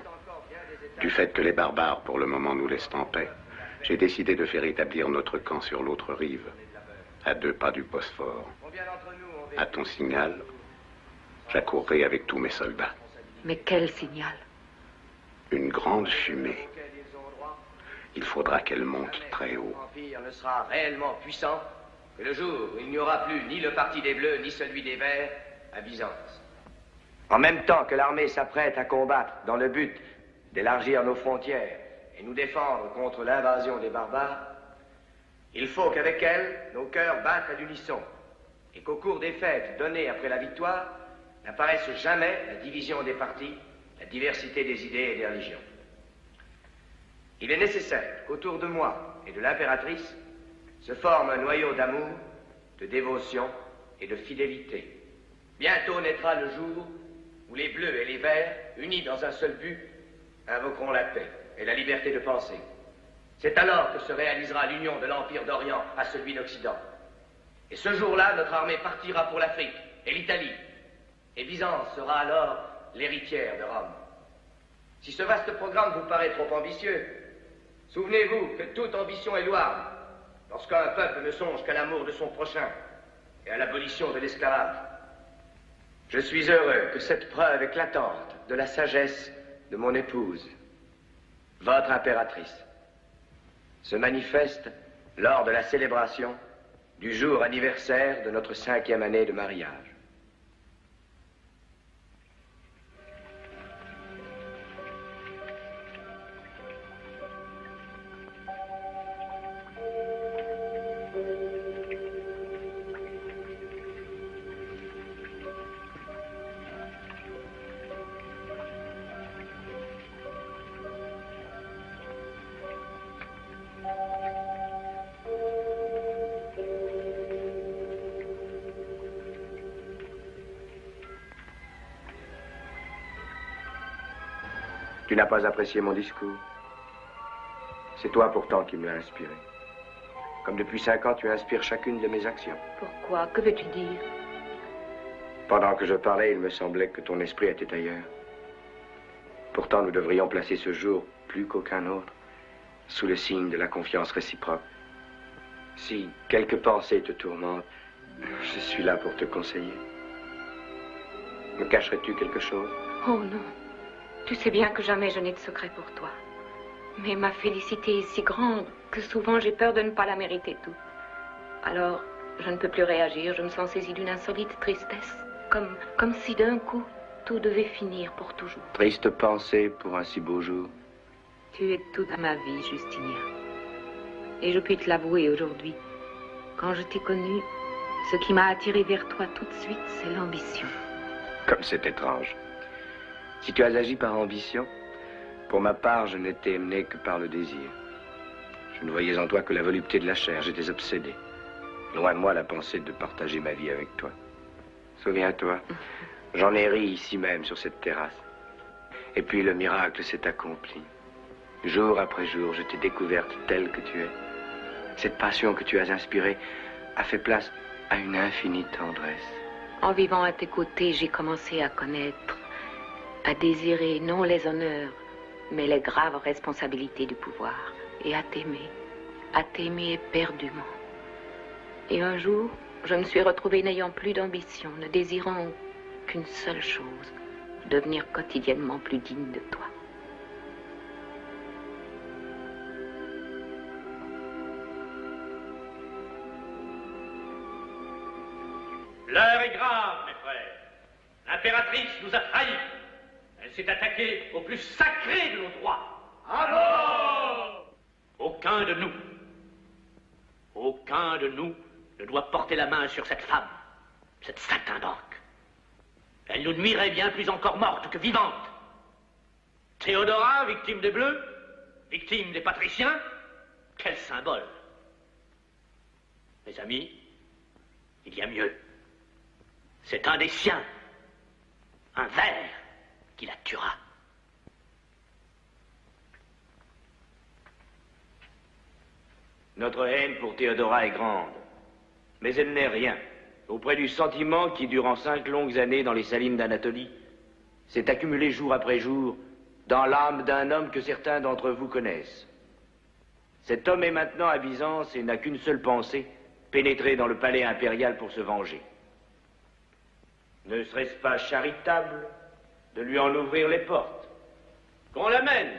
Du fait que les barbares, pour le moment, nous laissent en paix, j'ai décidé de faire établir notre camp sur l'autre rive, à 2 pas du Bosphore. À ton signal, j'accourrai avec tous mes soldats. Mais quel signal? Une grande fumée. Il faudra qu'elle monte très haut. L'Empire ne sera réellement puissant que le jour où il n'y aura plus ni le parti des Bleus ni celui des Verts à Byzance. En même temps que l'armée s'apprête à combattre dans le but d'élargir nos frontières et nous défendre contre l'invasion des barbares, il faut qu'avec elle, nos cœurs battent à l'unisson et qu'au cours des fêtes données après la victoire, n'apparaisse jamais la division des partis, la diversité des idées et des religions. Il est nécessaire qu'autour de moi et de l'impératrice se forme un noyau d'amour, de dévotion et de fidélité. Bientôt naîtra le jour où les Bleus et les Verts, unis dans un seul but, invoqueront la paix et la liberté de penser. C'est alors que se réalisera l'union de l'Empire d'Orient à celui d'Occident. Et ce jour-là, notre armée partira pour l'Afrique et l'Italie. Et Byzance sera alors l'héritière de Rome. Si ce vaste programme vous paraît trop ambitieux, souvenez-vous que toute ambition est louable lorsqu'un peuple ne songe qu'à l'amour de son prochain et à l'abolition de l'esclavage. Je suis heureux que cette preuve éclatante de la sagesse de mon épouse, votre impératrice, se manifeste lors de la célébration du jour anniversaire de notre 5e année de mariage. Tu n'as pas apprécié mon discours. C'est toi pourtant qui me l'as inspiré. Comme depuis 5 ans, tu inspires chacune de mes actions. Pourquoi? Que veux-tu dire? Pendant que je parlais, il me semblait que ton esprit était ailleurs. Pourtant, nous devrions placer ce jour, plus qu'aucun autre, sous le signe de la confiance réciproque. Si quelque pensée te tourmente, je suis là pour te conseiller. Me cacherais-tu quelque chose? Oh non. Tu sais bien que jamais je n'ai de secret pour toi. Mais ma félicité est si grande que souvent j'ai peur de ne pas la mériter toute. Alors, je ne peux plus réagir, je me sens saisie d'une insolite tristesse, Comme si d'un coup, tout devait finir pour toujours. Triste pensée pour un si beau jour. Tu es toute ma vie, Justinia. Et je puis te l'avouer aujourd'hui. Quand je t'ai connue, ce qui m'a attiré vers toi tout de suite, c'est l'ambition. Comme c'est étrange. Si tu as agi par ambition, pour ma part, je n'étais mené que par le désir. Je ne voyais en toi que la volupté de la chair. J'étais obsédé. Loin de moi la pensée de partager ma vie avec toi. Souviens-toi, j'en ai ri ici même, sur cette terrasse. Et puis le miracle s'est accompli. Jour après jour, je t'ai découverte telle que tu es. Cette passion que tu as inspirée a fait place à une infinie tendresse. En vivant à tes côtés, j'ai commencé à connaître, à désirer non les honneurs, mais les graves responsabilités du pouvoir, et à t'aimer éperdument. Et un jour, je me suis retrouvée n'ayant plus d'ambition, ne désirant qu'une seule chose, devenir quotidiennement plus digne de toi. L'heure est grave, mes frères. L'impératrice nous a trahis. Elle s'est attaquée au plus sacré de nos droits. Alors, aucun de nous ne doit porter la main sur cette femme, cette satin d'encre. Elle nous nuirait bien plus encore morte que vivante. Théodora, victime des Bleus, victime des patriciens, quel symbole. Mes amis, il y a mieux. C'est un des siens, un ver, qui la tuera. Notre haine pour Théodora est grande, mais elle n'est rien auprès du sentiment qui, durant 5 longues années dans les salines d'Anatolie, s'est accumulé jour après jour dans l'âme d'un homme que certains d'entre vous connaissent. Cet homme est maintenant à Byzance et n'a qu'une seule pensée, pénétrer dans le palais impérial pour se venger. Ne serait-ce pas charitable de lui en ouvrir les portes? Qu'on l'amène!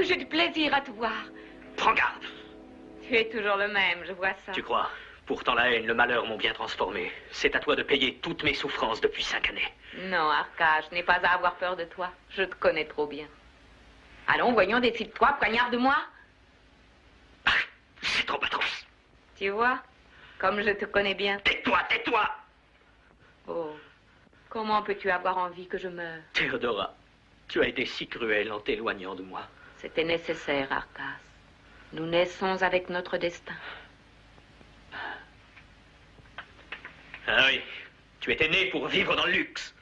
J'ai du plaisir à te voir. Prends garde. Tu es toujours le même, je vois ça. Tu crois? Pourtant la haine, le malheur m'ont bien transformé. C'est à toi de payer toutes mes souffrances depuis 5 années. Non, Arcas, je n'ai pas à avoir peur de toi. Je te connais trop bien. Allons, voyons, décide-toi, poignarde-moi. C'est trop atroce. Tu vois, comme je te connais bien. Tais-toi, tais-toi. Oh, comment peux-tu avoir envie que je meure? Théodora, tu as été si cruelle en t'éloignant de moi. C'était nécessaire, Arcas. Nous naissons avec notre destin. Ah oui, tu étais né pour vivre dans le luxe.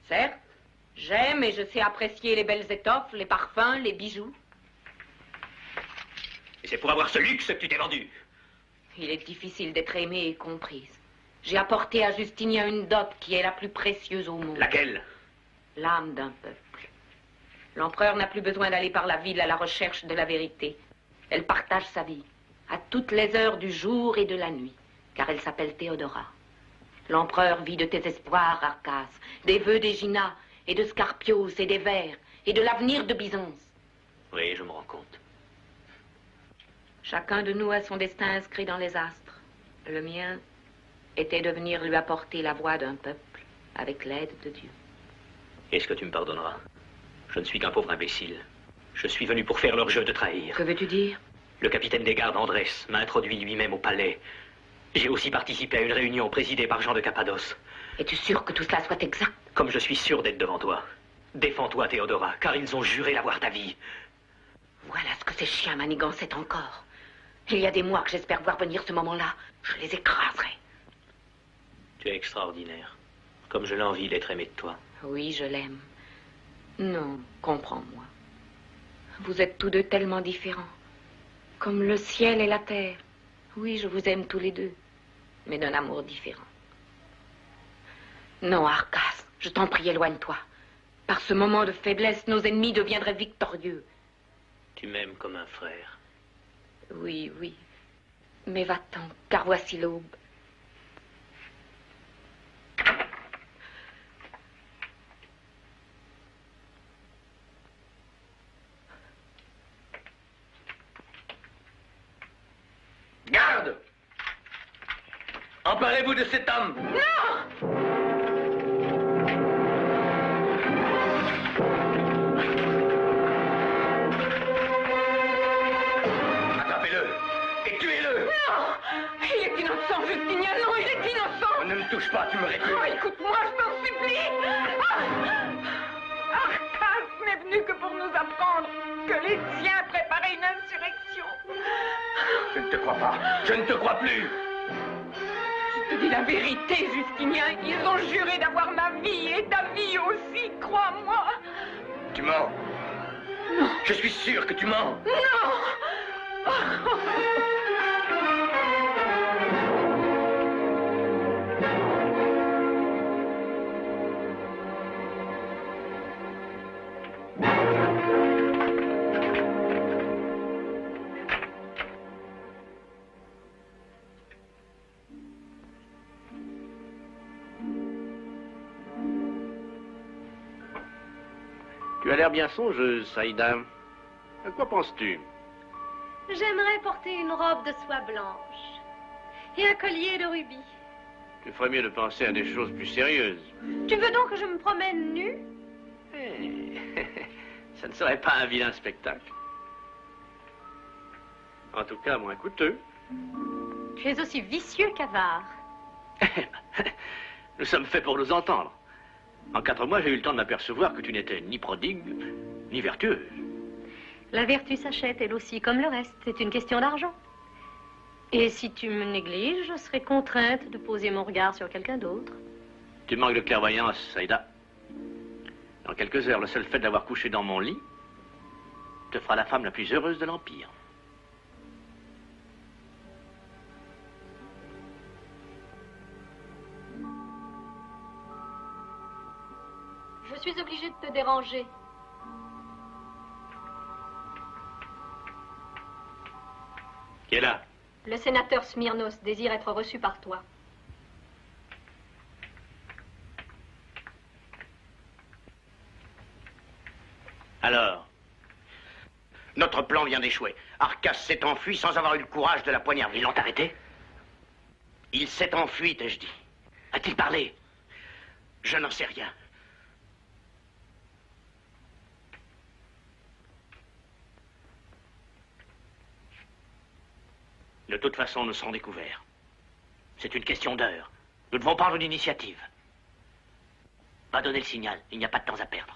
Certes, j'aime et je sais apprécier les belles étoffes, les parfums, les bijoux. Et c'est pour avoir ce luxe que tu t'es vendue. Il est difficile d'être aimée et comprise. J'ai apporté à Justinia une dot qui est la plus précieuse au monde. Laquelle? L'âme d'un peuple. L'empereur n'a plus besoin d'aller par la ville à la recherche de la vérité. Elle partage sa vie, à toutes les heures du jour et de la nuit, car elle s'appelle Théodora. L'empereur vit de tes espoirs, Arcas, des vœux d'Égina, et de Scarpios et des Vers, et de l'avenir de Byzance. Oui, je me rends compte. Chacun de nous a son destin inscrit dans les astres. Le mien était de venir lui apporter la voix d'un peuple avec l'aide de Dieu. Est-ce que tu me pardonneras? Je ne suis qu'un pauvre imbécile. Je suis venu pour faire leur jeu de trahir. Que veux-tu dire? Le capitaine des gardes, Andrès, m'a introduit lui-même au palais. J'ai aussi participé à une réunion présidée par Jean de Cappadoce. Es-tu sûr que tout cela soit exact? Comme je suis sûr d'être devant toi. Défends-toi, Théodora, car ils ont juré d'avoir ta vie. Voilà ce que ces chiens manigançaient encore. Il y a des mois que j'espère voir venir ce moment-là. Je les écraserai. Tu es extraordinaire. Comme je l'envie d'être aimé de toi. Oui, je l'aime. Non, comprends-moi. Vous êtes tous deux tellement différents. Comme le ciel et la terre. Oui, je vous aime tous les deux. Mais d'un amour différent. Non, Arcas, je t'en prie, éloigne-toi. Par ce moment de faiblesse, nos ennemis deviendraient victorieux. Tu m'aimes comme un frère. Oui, oui. Mais va-t'en, car voici l'aube. Garde! Emparez-vous de cet homme! Non! Attrapez-le et tuez-le! Non! Il est innocent, Justinien, non, il est innocent! Ne me touche pas, tu me réponds. Oh, écoute-moi, je t'en supplie! Arcas n'est venu que pour nous apprendre que les siens préparaient une insurrection. Je ne te crois pas. Je ne te crois plus. Je te dis la vérité, Justinien. Ils ont juré d'avoir ma vie et ta vie aussi, crois-moi. Tu mens. Non. Je suis sûr que tu mens. Non. Tu as l'air bien songeuse, Saïda. À quoi penses-tu? J'aimerais porter une robe de soie blanche et un collier de rubis. Tu ferais mieux de penser à des choses plus sérieuses. Tu veux donc que je me promène nue? Ça ne serait pas un vilain spectacle. En tout cas, moins coûteux. Tu es aussi vicieux qu'avare. Nous sommes faits pour nous entendre. En 4 mois, j'ai eu le temps de m'apercevoir que tu n'étais ni prodigue, ni vertueuse. La vertu s'achète, elle aussi, comme le reste. C'est une question d'argent. Et si tu me négliges, je serai contrainte de poser mon regard sur quelqu'un d'autre. Tu manques de clairvoyance, Saïda. Dans quelques heures, le seul fait d'avoir couché dans mon lit te fera la femme la plus heureuse de l'Empire. Je suis obligée de te déranger. Qui est là? Le sénateur Smyrnos désire être reçu par toi. Alors? Notre plan vient d'échouer. Arcas s'est enfui sans avoir eu le courage de la poignarder. Ils l'ont arrêté? Il s'est enfui, t'ai-je dit. A-t-il parlé? Je n'en sais rien. De toute façon, nous serons découverts. C'est une question d'heure. Nous devons prendre une initiative. Va donner le signal. Il n'y a pas de temps à perdre.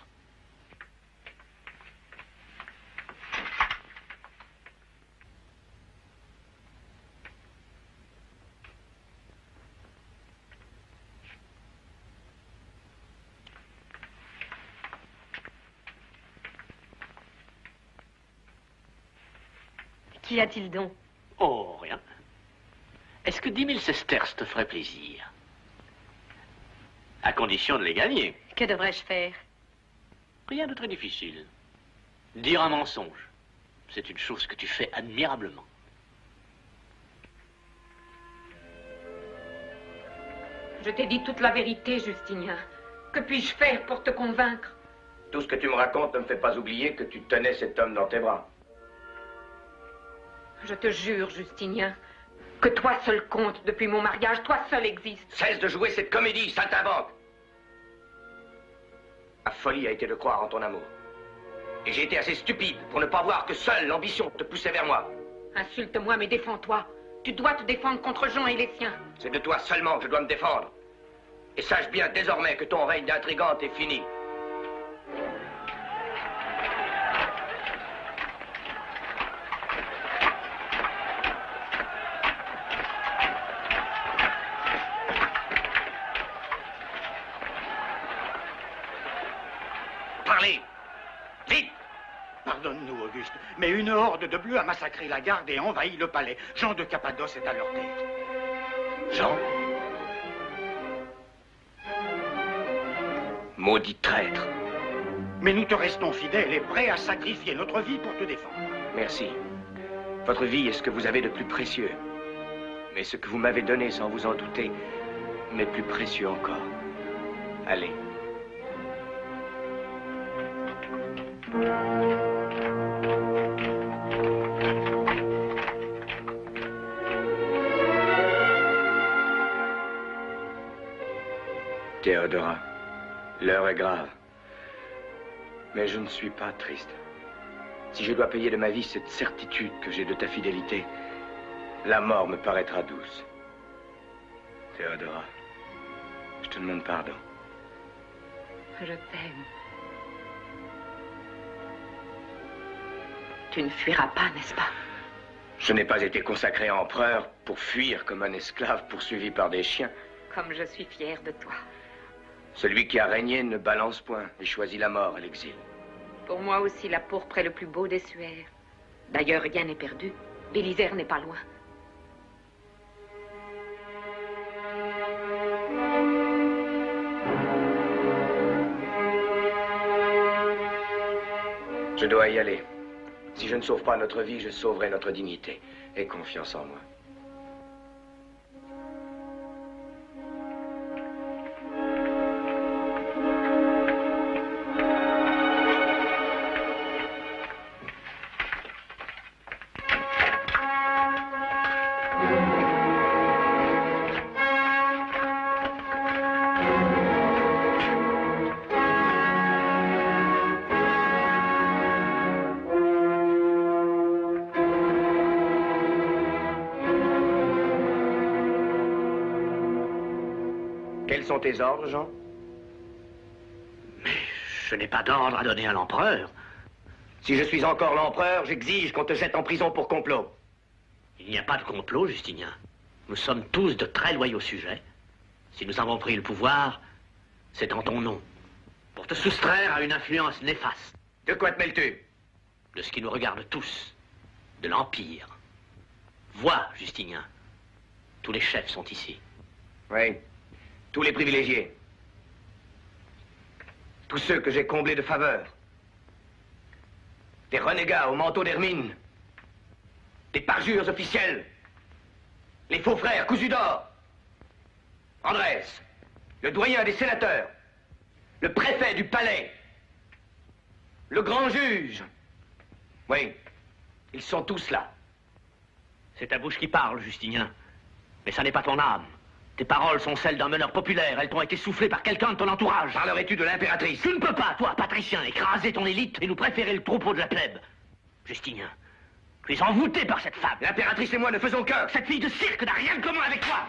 Qu'y a-t-il donc? Oh, rien. Est-ce que 10 000 sesterces te ferait plaisir? À condition de les gagner. Que devrais-je faire? Rien de très difficile. Dire un mensonge. C'est une chose que tu fais admirablement. Je t'ai dit toute la vérité, Justinien. Que puis-je faire pour te convaincre? Tout ce que tu me racontes ne me fait pas oublier que tu tenais cet homme dans tes bras. Je te jure, Justinien, que toi seul compte depuis mon mariage, toi seul existe. Cesse de jouer cette comédie, saltimbanque. Ma folie a été de croire en ton amour. Et j'ai été assez stupide pour ne pas voir que seule l'ambition te poussait vers moi. Insulte-moi, mais défends-toi. Tu dois te défendre contre Jean et les siens. C'est de toi seulement que je dois me défendre. Et sache bien désormais que ton règne d'intrigante est fini. Parlez! Vite! Pardonne-nous, Auguste, mais une horde de bleus a massacré la garde et envahi le palais. Jean de Cappadoce est à leur tête. Jean? Maudit traître. Mais nous te restons fidèles et prêts à sacrifier notre vie pour te défendre. Merci. Votre vie est ce que vous avez de plus précieux. Mais ce que vous m'avez donné, sans vous en douter, m'est plus précieux encore. Allez. Théodora, l'heure est grave. Mais je ne suis pas triste. Si je dois payer de ma vie cette certitude que j'ai de ta fidélité, la mort me paraîtra douce. Théodora, je te demande pardon. Je t'aime. Tu ne fuiras pas, n'est-ce pas? Je n'ai pas été consacré empereur pour fuir comme un esclave poursuivi par des chiens. Comme je suis fière de toi. Celui qui a régné ne balance point et choisit la mort à l'exil. Pour moi aussi, la pourpre est le plus beau des suaires. D'ailleurs, rien n'est perdu. L'Élysère n'est pas loin. Je dois y aller. Si je ne sauve pas notre vie, je sauverai notre dignité. Aie confiance en moi. Quels sont tes ordres, Jean? Mais je n'ai pas d'ordre à donner à l'empereur. Si je suis encore l'empereur, j'exige qu'on te jette en prison pour complot. Il n'y a pas de complot, Justinien. Nous sommes tous de très loyaux sujets. Si nous avons pris le pouvoir, c'est en ton nom. Pour te soustraire à une influence néfaste. De quoi te mêles-tu? De ce qui nous regarde tous. De l'Empire. Vois, Justinien. Tous les chefs sont ici. Oui. Tous les privilégiés. Tous ceux que j'ai comblés de faveurs. Des renégats au manteau d'hermine. Des parjures officielles. Les faux frères cousus d'or. Andrés, le doyen des sénateurs. Le préfet du palais. Le grand juge. Oui, ils sont tous là. C'est ta bouche qui parle, Justinien. Mais ça n'est pas ton âme. Tes paroles sont celles d'un meneur populaire. Elles t'ont été soufflées par quelqu'un de ton entourage. Parlerais-tu de l'impératrice? Tu ne peux pas, toi, patricien, écraser ton élite et nous préférer le troupeau de la plèbe. Justinien, tu es envoûté par cette femme. L'impératrice et moi ne faisons qu'un. Cette fille de cirque n'a rien de commun avec toi.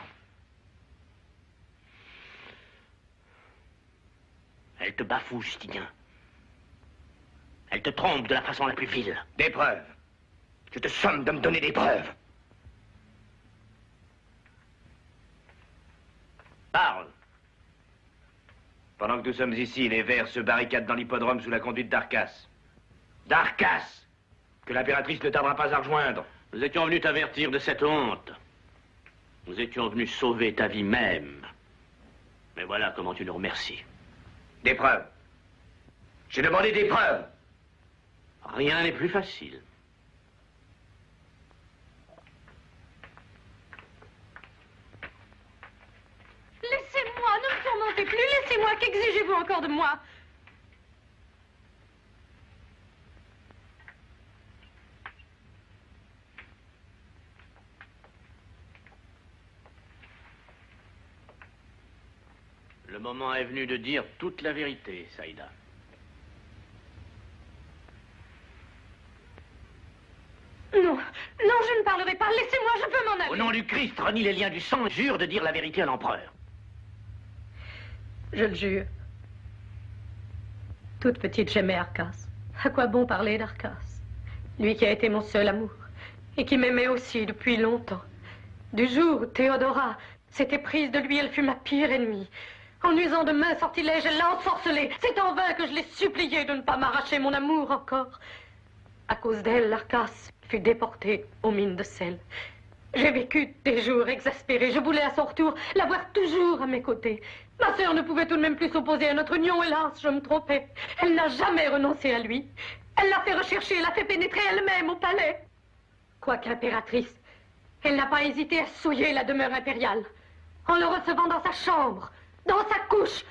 Elle te bafoue, Justinien. Elle te trompe de la façon la plus vile. Des preuves. Je te somme de me donner des preuves. Parle. Pendant que nous sommes ici, les Verts se barricadent dans l'hippodrome sous la conduite d'Arcas. D'Arcas, que l'impératrice ne tardera pas à rejoindre. Nous étions venus t'avertir de cette honte. Nous étions venus sauver ta vie même. Mais voilà comment tu nous remercies. Des preuves. J'ai demandé des preuves. Rien n'est plus facile. Laissez-moi, ne me tourmentez plus, laissez-moi, qu'exigez-vous encore de moi? Le moment est venu de dire toute la vérité, Saïda. Non, non, je ne parlerai pas. Laissez-moi, je veux m'en aller. Au nom du Christ, renie les liens du sang, jure de dire la vérité à l'empereur. Je le jure. Toute petite, j'aimais Arcas. À quoi bon parler d'Arcas? Lui qui a été mon seul amour et qui m'aimait aussi depuis longtemps. Du jour où Théodora s'était prise de lui, elle fut ma pire ennemie. En usant de mains sortilèges, elle l'a ensorcelé. C'est en vain que je l'ai supplié de ne pas m'arracher mon amour encore. À cause d'elle, Arcas fut déporté aux mines de sel. J'ai vécu des jours exaspérés. Je voulais à son retour l'avoir toujours à mes côtés. Ma sœur ne pouvait tout de même plus s'opposer à notre union, hélas, je me trompais. Elle n'a jamais renoncé à lui. Elle l'a fait rechercher, l'a fait pénétrer elle-même au palais. Quoique impératrice, elle n'a pas hésité à souiller la demeure impériale. En le recevant dans sa chambre, dans sa couche,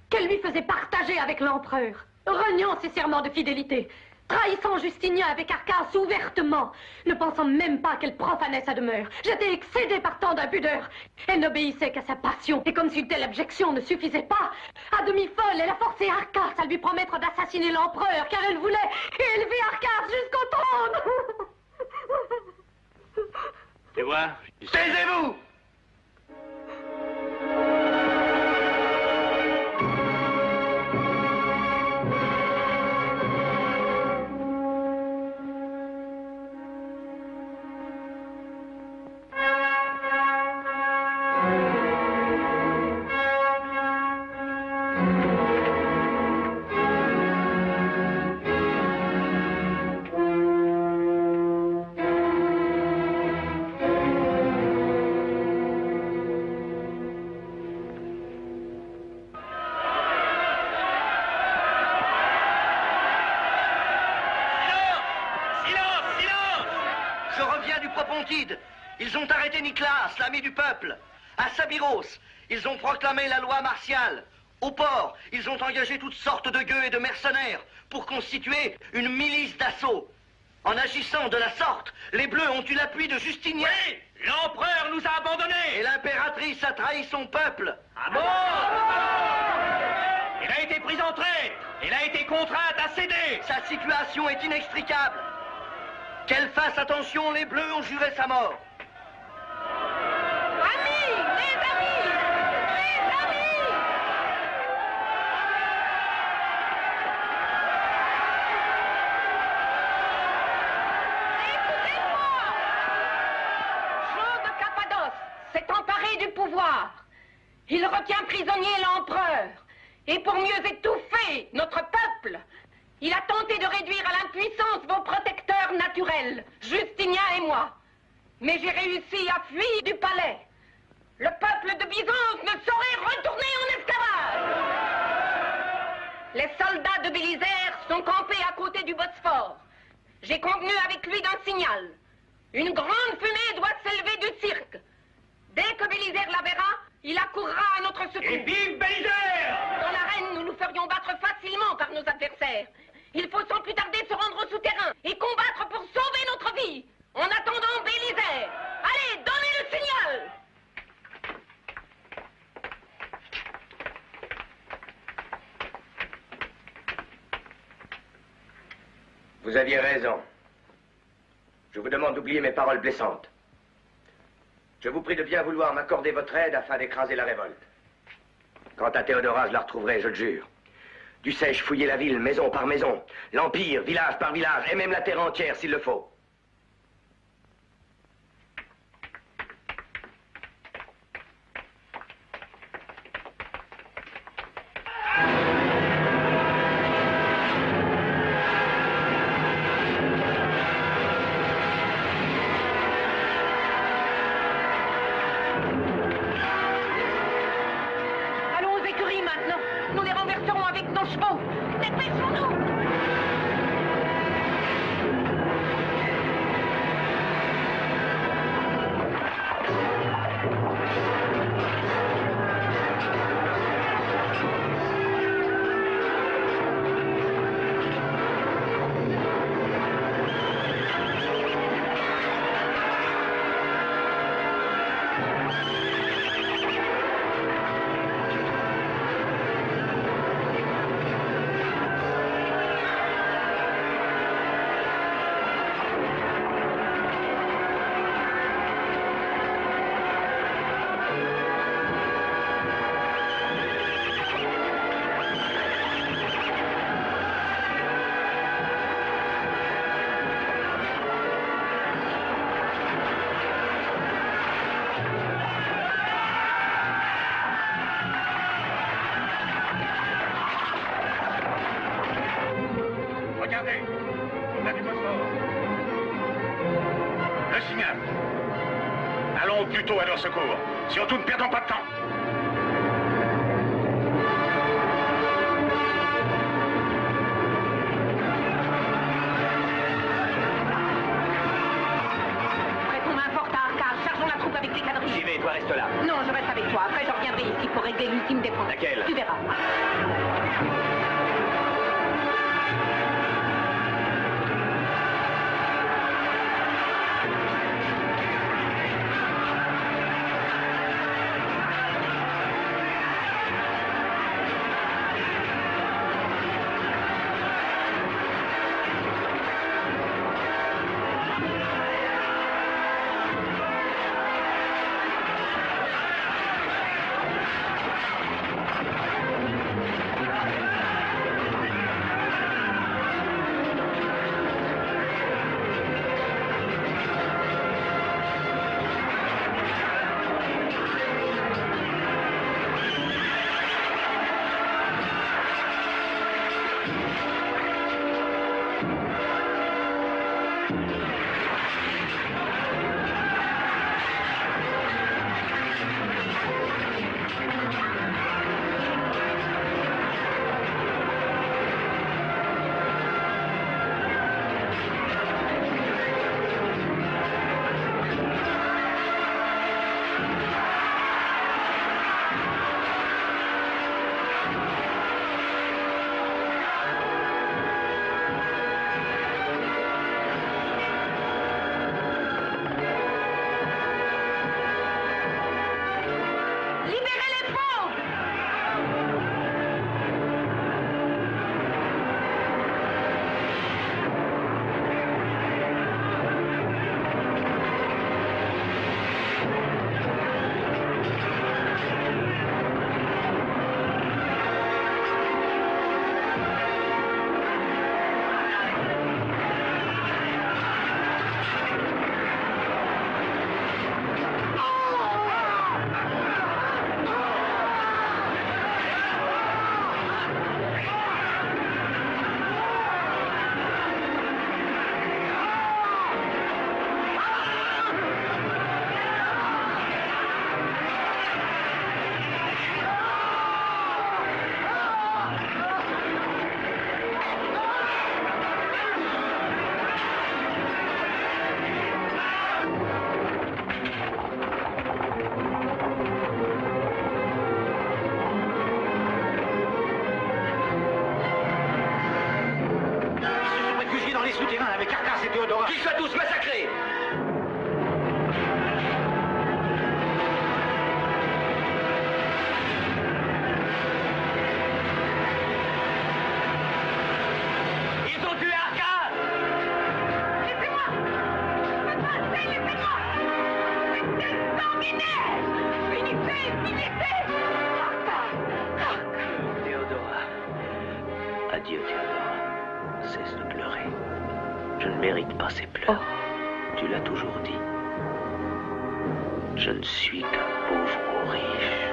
qu'elle lui faisait partager avec l'empereur, reniant ses serments de fidélité, trahissant Justinien avec Arcas ouvertement, ne pensant même pas qu'elle profanait sa demeure. J'étais excédée par tant d'impudeur. Elle n'obéissait qu'à sa passion, et comme si une telle abjection ne suffisait pas, à demi folle, elle a forcé Arcas à lui promettre d'assassiner l'empereur, car elle voulait élever Arcas jusqu'au trône. Tu vois? Taisez-vous! Ils ont arrêté Nicolas, l'ami du peuple. À Sabiros, ils ont proclamé la loi martiale. Au port, ils ont engagé toutes sortes de gueux et de mercenaires pour constituer une milice d'assaut. En agissant de la sorte, les Bleus ont eu l'appui de Justinien. Oui, l'empereur nous a abandonnés. Et l'impératrice a trahi son peuple. Ah bon? Elle a été prise en traite. Elle a été contrainte à céder. Sa situation est inextricable. Qu'elle fasse attention, les Bleus ont juré sa mort. Amis, les amis, les amis. Écoutez-moi. Jean de Cappadoce s'est emparé du pouvoir. Il retient prisonnier l'empereur. Et pour mieux étouffer notre peuple, il a tenté de réduire à l'impuissance vos protecteurs naturels, Justinien et moi. Mais j'ai réussi à fuir du palais. Le peuple de Byzance ne saurait retourner en esclavage. Les soldats de Bélisaire sont campés à côté du Bosphore. J'ai convenu avec lui d'un signal. Une grande fumée doit s'élever du cirque. Dès que Bélisaire la verra, il accourra à notre secours. Et vive Bélisaire! Dans l'arène, nous nous ferions battre facilement par nos adversaires. Il faut sans plus tarder se rendre au souterrain et combattre pour sauver notre vie. En attendant Bélisaire, allez, donnez le signal! Vous aviez raison. Je vous demande d'oublier mes paroles blessantes. Je vous prie de bien vouloir m'accorder votre aide afin d'écraser la révolte. Quant à Théodora, je la retrouverai, je le jure. Dussé-je fouiller la ville, maison par maison, l'Empire, village par village, et même la terre entière s'il le faut. plutôt à leur secours. Surtout ne perdons pas de temps. Prêtons main forte à Arcade. Chargeons la troupe avec les quadrilles. J'y vais, toi reste là. Non, je reste avec toi. Après, je reviendrai ici pour régler l'ultime défense. Laquelle? Tu verras. avec Arcas et Théodora. Qu'ils soient tous massacrés. Ils ont tué Arcas. Laissez-moi. Laissez-moi. C'est sanguinaire. Finissez. Théodora. Adieu, Théodora. Cesse de pleurer. Je ne mérite pas ces pleurs. Tu l'as toujours dit. Je ne suis qu'un pauvre riche.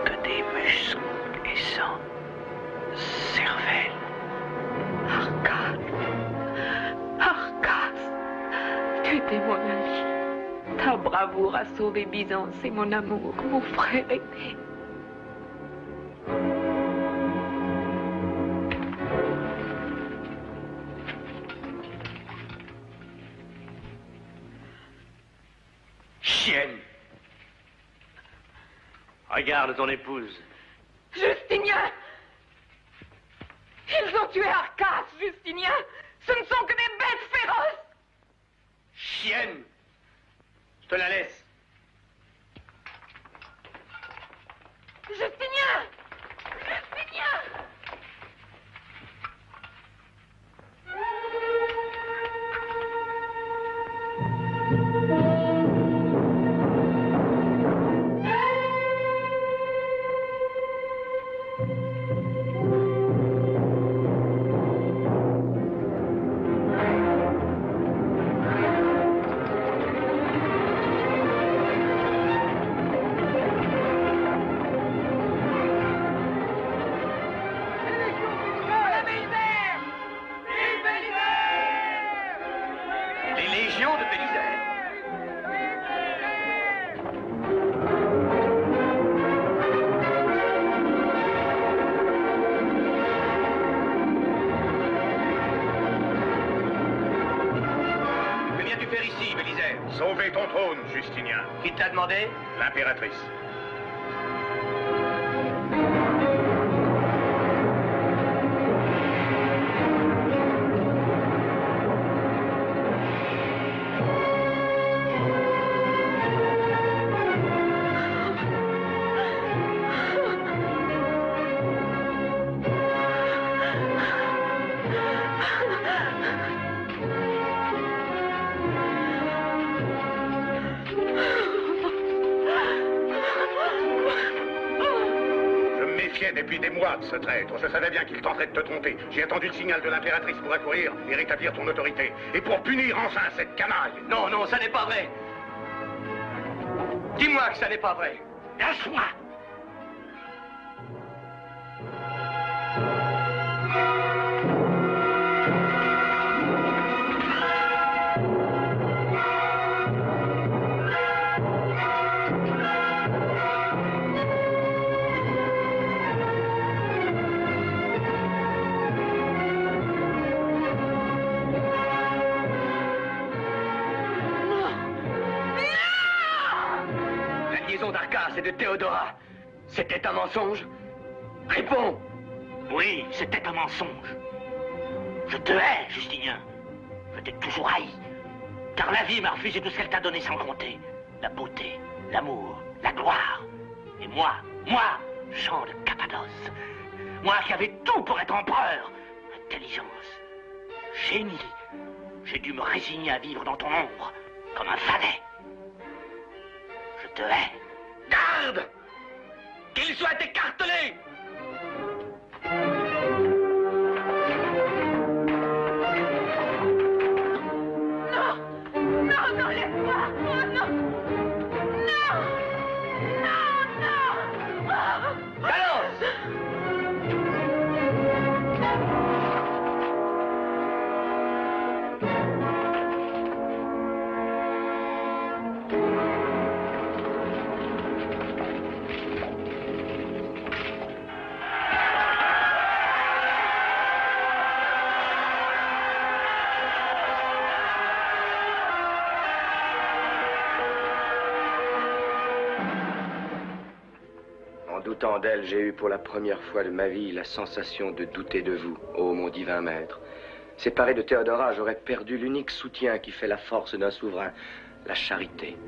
Que des muscles et sans cervelle. Arcas, tu étais mon ami. Ta bravoure a sauvé Byzance et mon amour, mon frère aîné. Chienne! Regarde ton épouse. Justinien! Ils ont tué Arcas, Justinien! Ce ne sont que des bêtes féroces! Chienne! Je te la laisse. Justinien! Justinien! viens-tu faire ici, Bélisaire? Sauver ton trône, Justinien. Qui t'a demandé? L'impératrice. Depuis des mois de ce traître, je savais bien qu'il tenterait de te tromper. J'ai attendu le signal de l'impératrice pour accourir et rétablir ton autorité. Et pour punir enfin cette canaille. Non, non, ça n'est pas vrai. Dis-moi que ça n'est pas vrai. Lâche-moi! Et de Théodora, c'était un mensonge? Réponds! Oui, c'était un mensonge. Je te hais, Justinien. Je t'ai toujours haï. Car la vie m'a refusé tout ce qu'elle t'a donné sans compter. La beauté, l'amour, la gloire. Et moi, Jean de Cappadoce, moi qui avais tout pour être empereur, intelligence, génie, j'ai dû me résigner à vivre dans ton ombre, comme un valet. Je te hais. Garde! Qu'il soit écartelé! Non! Non, non, laisse-moi! Oh, non! Non! Non, non! Balance! Doutant d'elle, j'ai eu pour la première fois de ma vie la sensation de douter de vous, ô mon divin maître. Séparé de Théodora, j'aurais perdu l'unique soutien qui fait la force d'un souverain, la charité.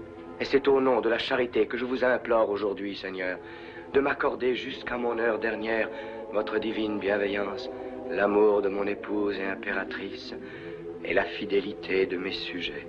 Et c'est au nom de la charité que je vous implore aujourd'hui, Seigneur, de m'accorder jusqu'à mon heure dernière votre divine bienveillance, l'amour de mon épouse et impératrice, et la fidélité de mes sujets.